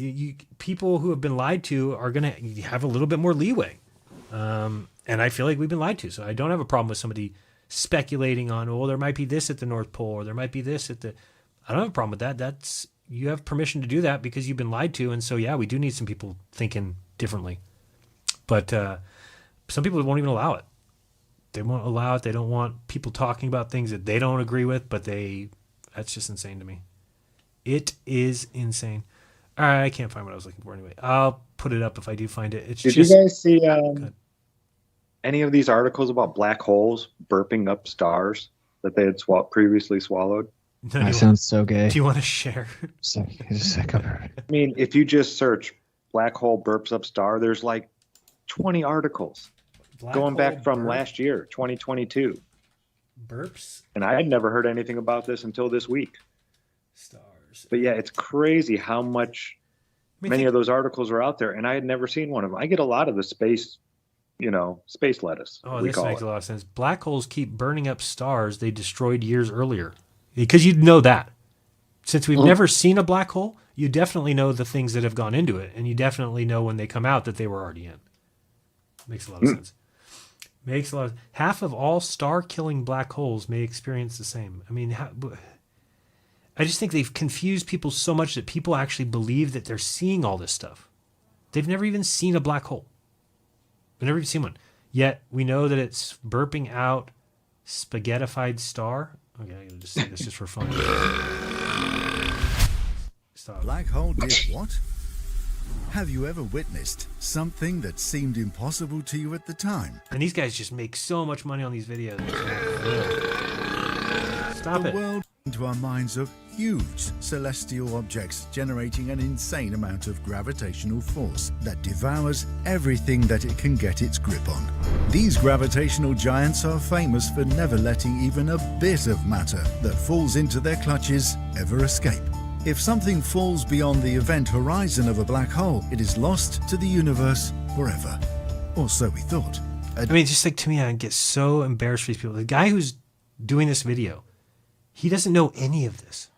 people who have been lied to are going to have a little bit more leeway. And I feel like we've been lied to. So I don't have a problem with somebody speculating on, oh, there might be this at the North Pole, or there might be this at the. I don't have a problem with that. That's you have permission to do that because you've been lied to. And so, yeah, we do need some people thinking differently. But some people won't even allow it. They won't allow it. They don't want people talking about things that they don't agree with, but that's just insane to me. It is insane. All right, I can't find what I was looking for anyway. I'll put it up if I do find it. It's Did just, you guys see any of these articles about black holes burping up stars that they had previously swallowed? No, That sounds so gay. do you want to share? I mean, if you just search black hole burps up star, there's like 20 articles going back from last year, 2022. Burps? And I had never heard anything about this until this week. Stars. But yeah, it's crazy how many of those articles are out there, and I had never seen one of them. I get a lot of the space lettuce. Oh, we this call makes it. a lot of sense. Black holes keep burning up stars they destroyed years earlier. Because you'd know that. Since we've never seen a black hole, you definitely know the things that have gone into it, and you definitely know when they come out that they were already in. Makes a lot of sense. Makes a lot of half of all star-killing black holes may experience the same. I mean, I just think they've confused people so much that people actually believe that they're seeing all this stuff. They've never even seen a black hole. They've never even seen one. Yet we know that it's burping out spaghettified star. Okay, I'm gonna just say this just for fun. Stop. Black hole did what? Have you ever witnessed something that seemed impossible to you at the time? And these guys just make so much money on these videos. Stop it. The world into our minds of huge celestial objects generating an insane amount of gravitational force that devours everything that it can get its grip on. These gravitational giants are famous for never letting even a bit of matter that falls into their clutches ever escape. If something falls beyond the event horizon of a black hole, it is lost to the universe forever. Or so we thought. I mean, just like to me, I get so embarrassed for these people. The guy who's doing this video, he doesn't know any of this,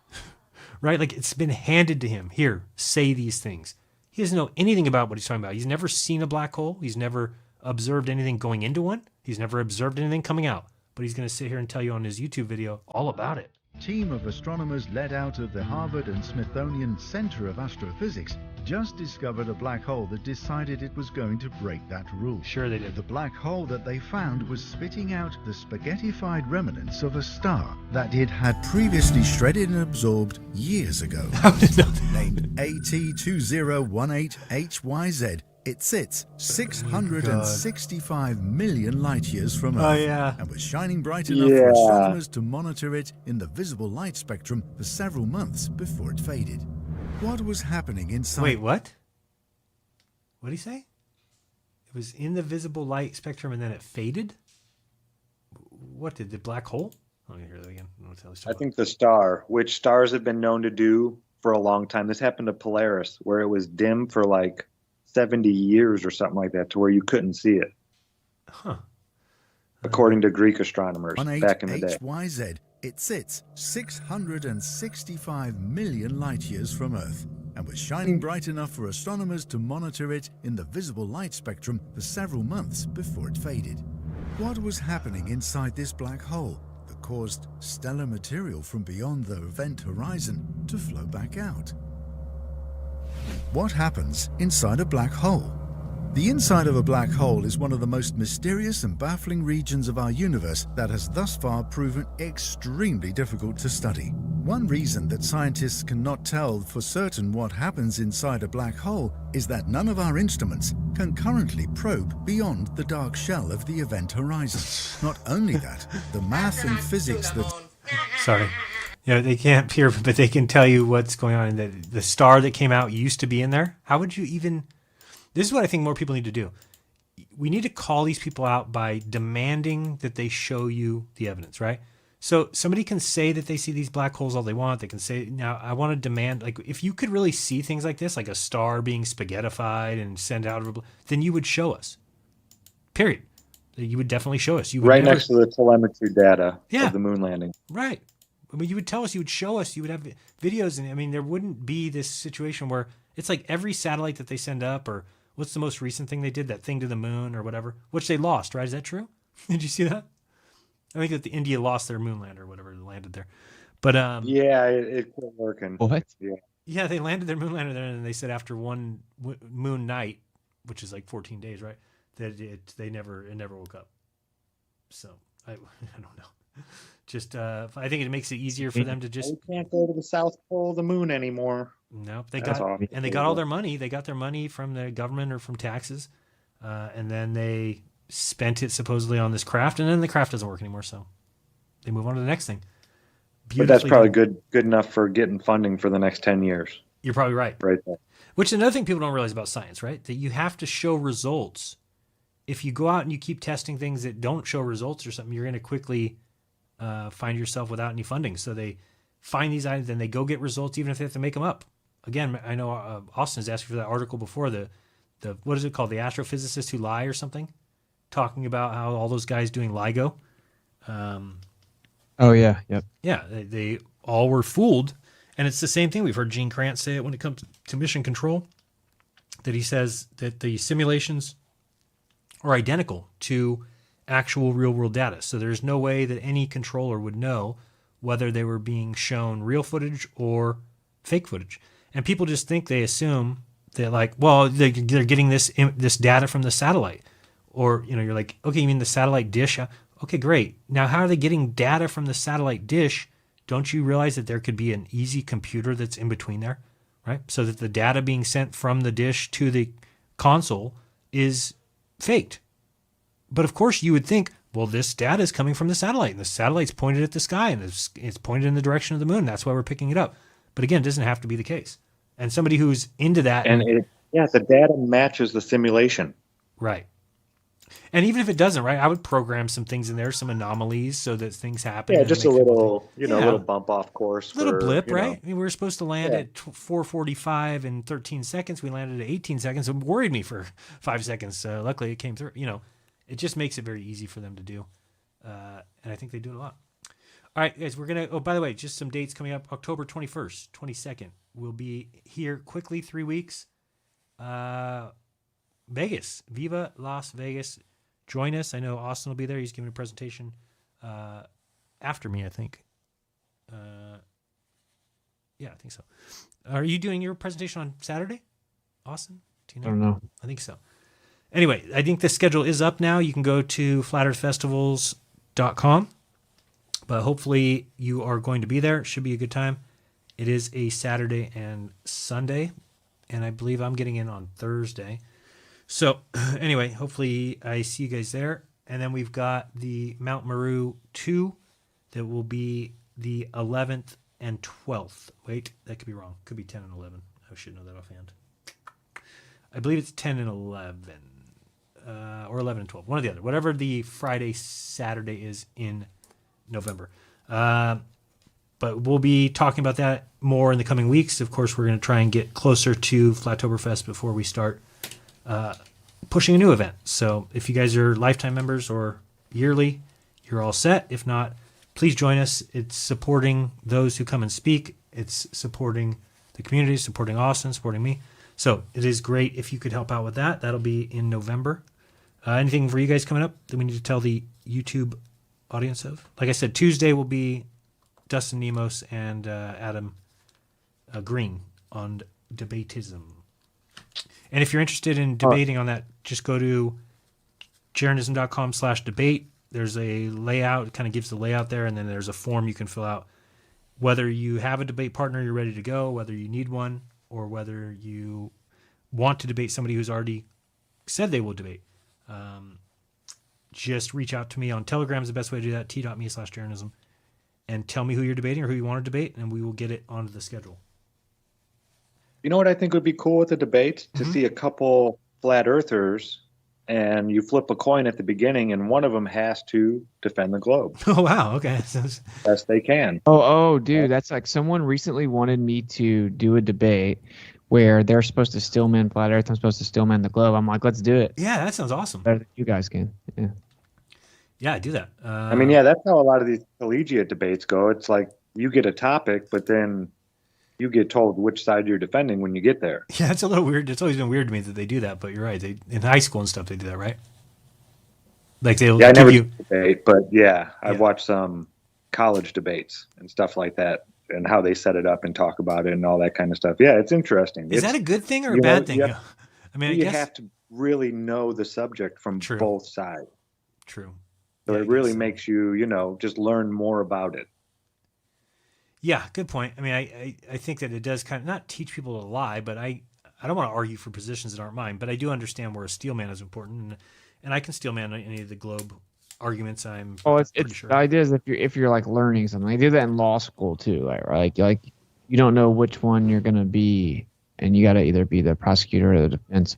right? Like it's been handed to him. Here, say these things. He doesn't know anything about what he's talking about. He's never seen a black hole. He's never observed anything going into one. He's never observed anything coming out. But he's going to sit here and tell you on his YouTube video all about it. Team of astronomers led out of the Harvard and Smithsonian Center of Astrophysics just discovered a black hole that decided it was going to break that rule. Sure they did. The black hole that they found was spitting out the spaghettified remnants of a star that it had previously shredded and absorbed years ago. Named AT2018HYZ. It sits 665 million light years from Earth and was shining bright enough for astronomers to monitor it in the visible light spectrum for several months before it faded. What was happening inside? Wait, what? What did he say? It was in the visible light spectrum and then it faded? What did the black hole? Let me hear that again. I think the star, which stars have been known to do for a long time. This happened to Polaris, where it was dim for like 70 years or something like that, to where you couldn't see it. Huh. According to Greek astronomers back in the day. HYZ. It sits 665 million light years from Earth and was shining bright enough for astronomers to monitor it in the visible light spectrum for several months before it faded. What was happening inside this black hole that caused stellar material from beyond the event horizon to flow back out? What happens inside a black hole? The inside of a black hole is one of the most mysterious and baffling regions of our universe that has thus far proven extremely difficult to study. One reason that scientists cannot tell for certain what happens inside a black hole is that none of our instruments can currently probe beyond the dark shell of the event horizon. Not only that, the math and physics that... Sorry. You know, they can't peer, but they can tell you what's going on. And the star that came out used to be in there. How would you even... This is what I think more people need to do. We need to call these people out by demanding that they show you the evidence, right? So somebody can say that they see these black holes all they want. They can say, now I want to demand, like, if you could really see things like this, like a star being spaghettified and sent out, then you would show us. Period. You would definitely show us. You would right next to the telemetry data of the moon landing. Right. I mean, you would tell us, you would show us, you would have videos. And I mean, there wouldn't be this situation where it's like every satellite that they send up or What's the most recent thing they did? That thing to the moon or whatever, which they lost, right? Is that true? Did you see that? I think that the India lost their moon lander or whatever landed there. But yeah, it quit working. What? Yeah. Yeah, they landed their moon lander there, and they said after one moon night, which is like 14 days, right? That it never woke up. So I don't know. Just I think it makes it easier for them to just. We can't go to the South Pole of the moon anymore. Nope, they That's got awful. and they got all their money. They got their money from the government or from taxes, and then they spent it supposedly on this craft, and then the craft doesn't work anymore. So they move on to the next thing. But that's probably good enough for getting funding for the next 10 years. You're probably right. Right there. Which is another thing people don't realize about science, right? That you have to show results. If you go out and you keep testing things that don't show results or something, you're going to quickly find yourself without any funding. So they find these items and they go get results, even if they have to make them up. Again, I know Austin is asking for that article before, the what is it called? The astrophysicists who lie or something? Talking about how all those guys doing LIGO. Oh, yeah. Yep. Yeah, they all were fooled. And it's the same thing. We've heard Gene Kranz say it when it comes to mission control, that he says that the simulations are identical to actual real-world data. So there's no way that any controller would know whether they were being shown real footage or fake footage. And people just think, they assume that, like, well, they're getting this data from the satellite. Or, you're like, okay, you mean the satellite dish? Okay, great. Now, how are they getting data from the satellite dish? Don't you realize that there could be an easy computer that's in between there, right? So that the data being sent from the dish to the console is faked. But of course, you would think, well, this data is coming from the satellite, and the satellite's pointed at the sky, and it's pointed in the direction of the moon. That's why we're picking it up. But again, it doesn't have to be the case. And somebody who's into that... And the data matches the simulation. Right. And even if it doesn't, right, I would program some things in there, some anomalies, so that things happen. Yeah, just a little, little bump off course. Little blip, right? I mean, we were supposed to land at 4:45 in 13 seconds. We landed at 18 seconds. It worried me for 5 seconds. Luckily, it came through. It just makes it very easy for them to do. And I think they do it a lot. All right, guys, we're going to... Oh, by the way, just some dates coming up. October 21st, 22nd. We'll be here quickly, 3 weeks. Vegas. Viva Las Vegas. Join us. I know Austin will be there. He's giving a presentation after me, I think. Yeah, I think so. Are you doing your presentation on Saturday, Austin? Do you know? I don't know. I think so. Anyway, I think the schedule is up now. You can go to flatearthfestivals.com. But hopefully you are going to be there. It should be a good time. It is a Saturday and Sunday. And I believe I'm getting in on Thursday. So anyway, hopefully I see you guys there. And then we've got the Mount Meru 2 that will be the 11th and 12th. Wait, that could be wrong. Could be 10 and 11. I should know that offhand. I believe it's 10 and 11. Or 11 and 12. One or the other. Whatever the Friday, Saturday is in November. But we'll be talking about that more in the coming weeks. Of course, we're going to try and get closer to Flattoberfest before we start pushing a new event. So if you guys are lifetime members or yearly, you're all set. If not, please join us. It's supporting those who come and speak. It's supporting the community, supporting Austin, supporting me. So it is great if you could help out with that. That'll be in November. Anything for you guys coming up that we need to tell the YouTube audience of? Like I said, Tuesday will be Dustin Nemos and Adam Green on debatism. And if you're interested in debating on that, just go to jeranism.com/debate. There's a layout. It kind of gives the layout there, and then there's a form you can fill out. Whether you have a debate partner, you're ready to go, whether you need one, or whether you want to debate somebody who's already said they will debate. Just reach out to me on Telegram is the best way to do that, t.me/jeranism, and tell me who you're debating or who you want to debate, and we will get it onto the schedule. You know what I think would be cool with the debate? To see a couple flat earthers, and you flip a coin at the beginning, and one of them has to defend the globe. Oh, wow. Okay. Best they can. Oh, dude, that's like someone recently wanted me to do a debate where they're supposed to stillman flat earth. I'm supposed to stillman the globe. I'm like, let's do it. Yeah, that sounds awesome. Better than you guys can. Yeah. Yeah, do that. I mean, yeah, that's how a lot of these collegiate debates go. It's like you get a topic, but then you get told which side you're defending when you get there. Yeah, it's a little weird. It's always been weird to me that they do that, but you're right. They in high school and stuff they do that, right? Like they'll Yeah, I give never you debate, but yeah, I've watched some college debates and stuff like that, and how they set it up and talk about it and all that kind of stuff. Yeah, it's interesting. Is that a good thing or a bad thing? I mean, I you guess have to really know the subject from both sides. True. So it really makes you, just learn more about it. Yeah, good point. I mean, I think that it does kind of not teach people to lie, but I don't want to argue for positions that aren't mine, but I do understand where a steel man is important, and I can steel man any of the globe arguments. I'm pretty sure. The idea is if you're like learning something, they do that in law school too, right? Like you don't know which one you're gonna be, and you got to either be the prosecutor or the defense.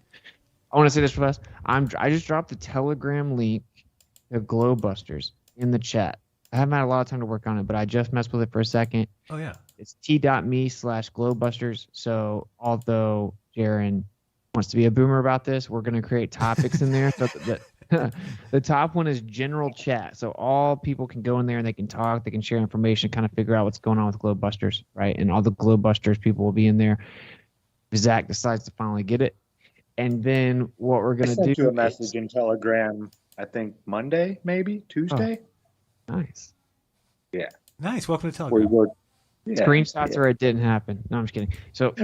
I want to say this, Professor. I just dropped the Telegram link to GLOBEBUSTERS in the chat. I haven't had a lot of time to work on it, but I just messed with it for a second. Oh yeah. It's t.me/GLOBEBUSTERS. So although Jeran wants to be a boomer about this, we're going to create topics in there. So the top one is general chat. So all people can go in there and they can talk, they can share information, kind of figure out what's going on with GLOBEBUSTERS, right? And all the GLOBEBUSTERS people will be in there. Zack decides to finally get it. And then what we're going to do. I sent you a message in Telegram, I think Monday, maybe Tuesday. Oh, nice. Yeah. Nice. Welcome to Telegram. Screenshots or it didn't happen. No, I'm just kidding. So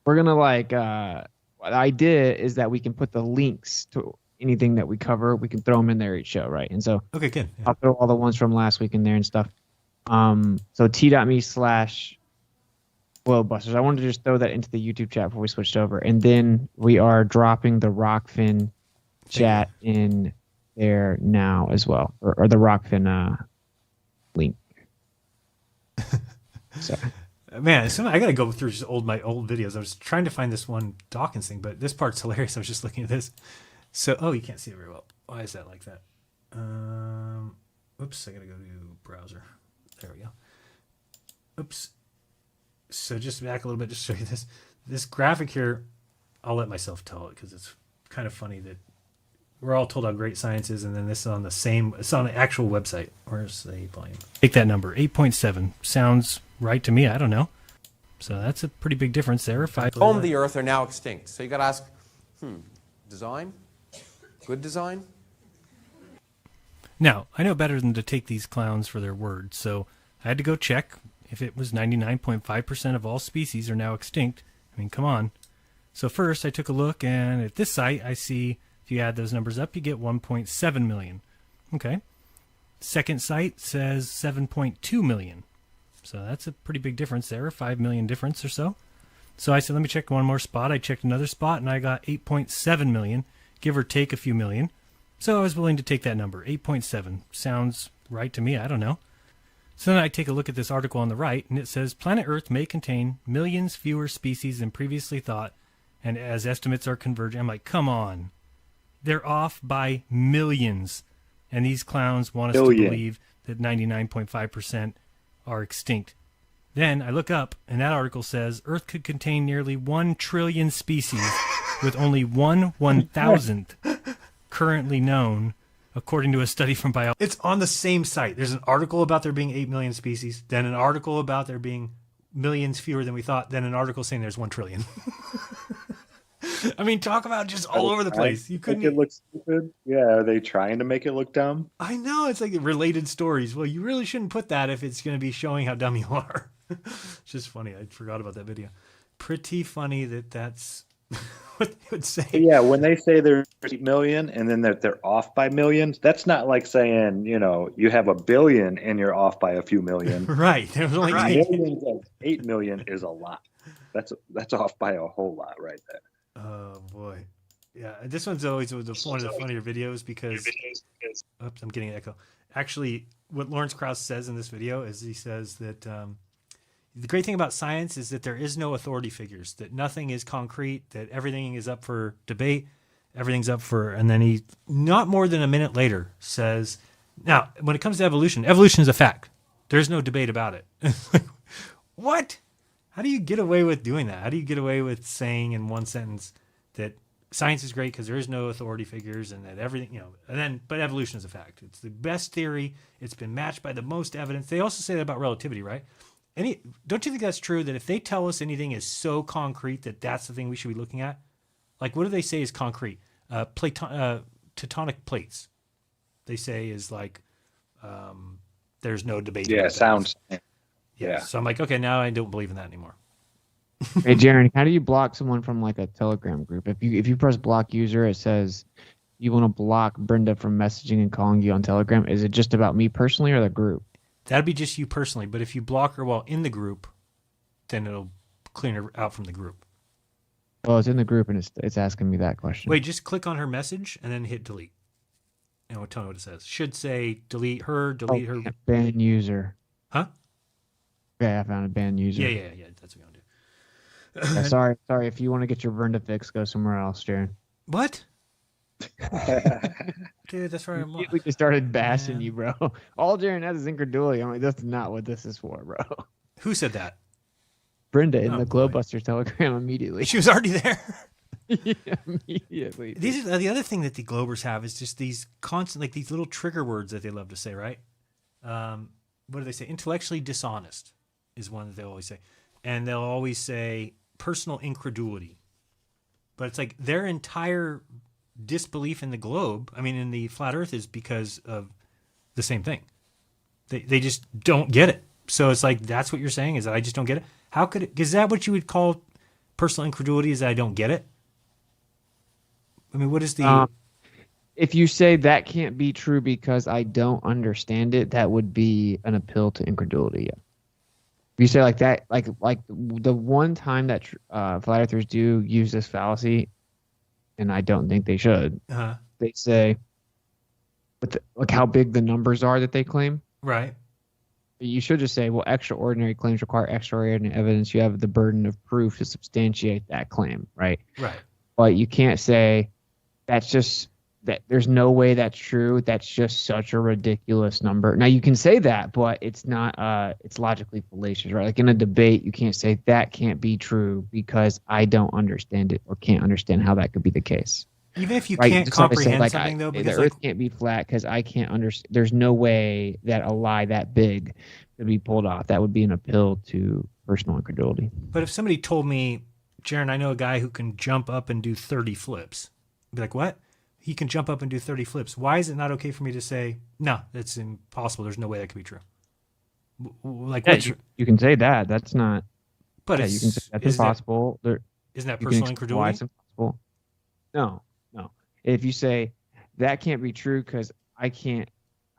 we're going to the idea is that we can put the links to anything that we cover. We can throw them in there each show, right? And so okay, good. Yeah. I'll throw all the ones from last week in there and stuff. So t.me/GLOBEBUSTERS. I wanted to just throw that into the YouTube chat before we switched over. And then we are dropping the Rockfin chat in there now as well, or the Rockfin link. So. Man, I gotta go through just my old videos. I was trying to find this one Dawkins thing, but this part's hilarious. I was just looking at this. So, you can't see it very well. Why is that like that? Oops, I gotta go to browser. There we go. Oops. So just back a little bit, just to show you this. This graphic here, I'll let myself tell it because it's kind of funny that we're all told how great science is, and then this is on it's on the actual website. Where's the volume? Take that number, 8.7. Sounds right to me. I don't know. So that's a pretty big difference there. Home the Earth are now extinct. So you got to ask, design? Good design? Now, I know better than to take these clowns for their word, so I had to go check if it was 99.5% of all species are now extinct. I mean, come on. So first, I took a look, and at this site, I see if you add those numbers up, you get 1.7 million. Okay. Second site says 7.2 million. So that's a pretty big difference there, 5 million difference or so. So I said, let me check one more spot. I checked another spot, and I got 8.7 million, give or take a few million. So I was willing to take that number, 8.7. Sounds right to me. I don't know. So then I take a look at this article on the right, and it says, planet Earth may contain millions fewer species than previously thought, and as estimates are converging. I'm like, come on. They're off by millions. And these clowns want us to believe that 99.5% are extinct. Then I look up, and that article says Earth could contain nearly 1 trillion species with only 1/1000th currently known, according to a study from biology. It's on the same site. There's an article about there being 8 million species, then an article about there being millions fewer than we thought, then an article saying there's 1 trillion. I mean, talk about just all over the place. You couldn't. Make it look stupid. Yeah, are they trying to make it look dumb? I know, it's like related stories. Well, you really shouldn't put that if it's going to be showing how dumb you are. It's just funny. I forgot about that video. Pretty funny that's what they would say. Yeah, when they say there's 8 million and then they're off by millions, that's not like saying, you have a billion and you're off by a few million. Right. There's only millions of 8 million is a lot. That's off by a whole lot right there. Oh boy, yeah. This one's always one of the funnier videos because. Oops, I'm getting an echo. Actually, what Lawrence Krauss says in this video is he says that the great thing about science is that there is no authority figures, that nothing is concrete, that everything is up for debate, everything's up for. And then he, not more than a minute later, says, "Now, when it comes to evolution is a fact. There's no debate about it." What? How do you get away with doing that? How do you get away with saying in one sentence that science is great because there is no authority figures and that everything, but evolution is a fact. It's the best theory. It's been matched by the most evidence. They also say that about relativity, right? Don't you think that's true? That if they tell us anything is so concrete that that's the thing we should be looking at? Like, what do they say is concrete? Tectonic plates. They say is like, there's no debate. Yeah, sounds. Yeah. So I'm like, okay, now I don't believe in that anymore. Hey, Jeran, how do you block someone from like a Telegram group? If you press block user, it says you want to block Brenda from messaging and calling you on Telegram. Is it just about me personally or the group? That'd be just you personally. But if you block her while in the group, then it'll clean her out from the group. Well, it's in the group and it's asking me that question. Wait, just click on her message and then hit delete. And it'll tell me what it says. Should say delete her. Ban user. Huh? Okay, I found a ban user. Yeah. That's what I'm gonna do. Yeah, sorry. If you want to get your Brenda fix, go somewhere else, Jeran. What? Dude, that's right. We just started bashing you, bro. All Jeran has is incredulity. I'm like, that's not what this is for, bro. Who said that? Brenda in the GLOBEBUSTERS Telegram immediately. She was already there. Yeah, immediately. These are the other thing that the Globers have is just these constant, like these little trigger words that they love to say, right? What do they say? Intellectually dishonest is one that they always say. And they'll always say personal incredulity. But it's like their entire disbelief in the globe, I mean, in the flat earth, is because of the same thing. They just don't get it. So it's like, that's what you're saying, is that I just don't get it? How could it? Is that what you would call personal incredulity, is that I don't get it? I mean, what is the... if you say that can't be true because I don't understand it, that would be an appeal to incredulity, yeah. If you say like that, like the one time that flat earthers do use this fallacy, and I don't think they should, they say, like how big the numbers are that they claim. Right. You should just say, well, extraordinary claims require extraordinary evidence. You have the burden of proof to substantiate that claim, right? Right. But you can't say that's just that there's no way that's true. That's just such a ridiculous number. Now you can say that, but it's not it's logically fallacious, right? Like in a debate, you can't say that can't be true because I don't understand it or can't understand how that could be the case. Even if you right? can't Just comprehend like, something, though, because the Earth can't be flat because I can't understand. There's no way that a lie that big could be pulled off. That would be an appeal to personal incredulity. But if somebody told me, Jeran, I know a guy who can jump up and do 30 flips, I'd be like, what? He can jump up and do 30 flips. Why is it not okay for me to say, no, that's impossible. There's no way that could be true. Like, yeah, you can say that. That's not. But yeah, you can say that's impossible. Isn't that personal incredulity? Why it's impossible? No. If you say that can't be true because I can't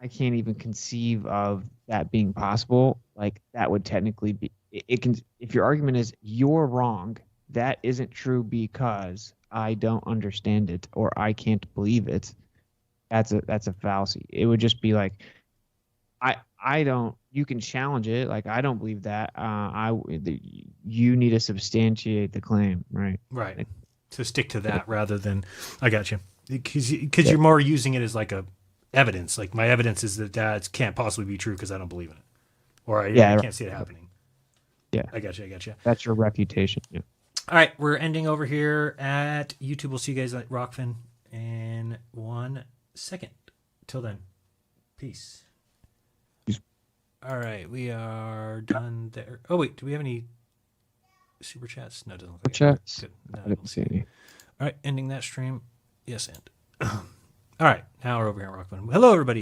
even conceive of that being possible, like that would technically be it can. If your argument is you're wrong, that isn't true because I don't understand it or I can't believe it. That's a fallacy. It would just be like I don't. You can challenge it. Like I don't believe that. You need to substantiate the claim, right? Right. Like, to stick to that rather than I got you because you're more using it as like a evidence. Like my evidence is that can't possibly be true because I don't believe in it, or I can't see it happening. Yeah, I got you. That's your refutation. Yeah. All right, we're ending over here at YouTube. We'll see you guys at Rockfin in 1 second. Till then, peace. All right, we are done there. Oh wait, do we have any super chats? No, it doesn't look like chats. No, I didn't see any. All right, ending that stream. Yes, and all right, now we're over here at Rockfin. Hello, everybody.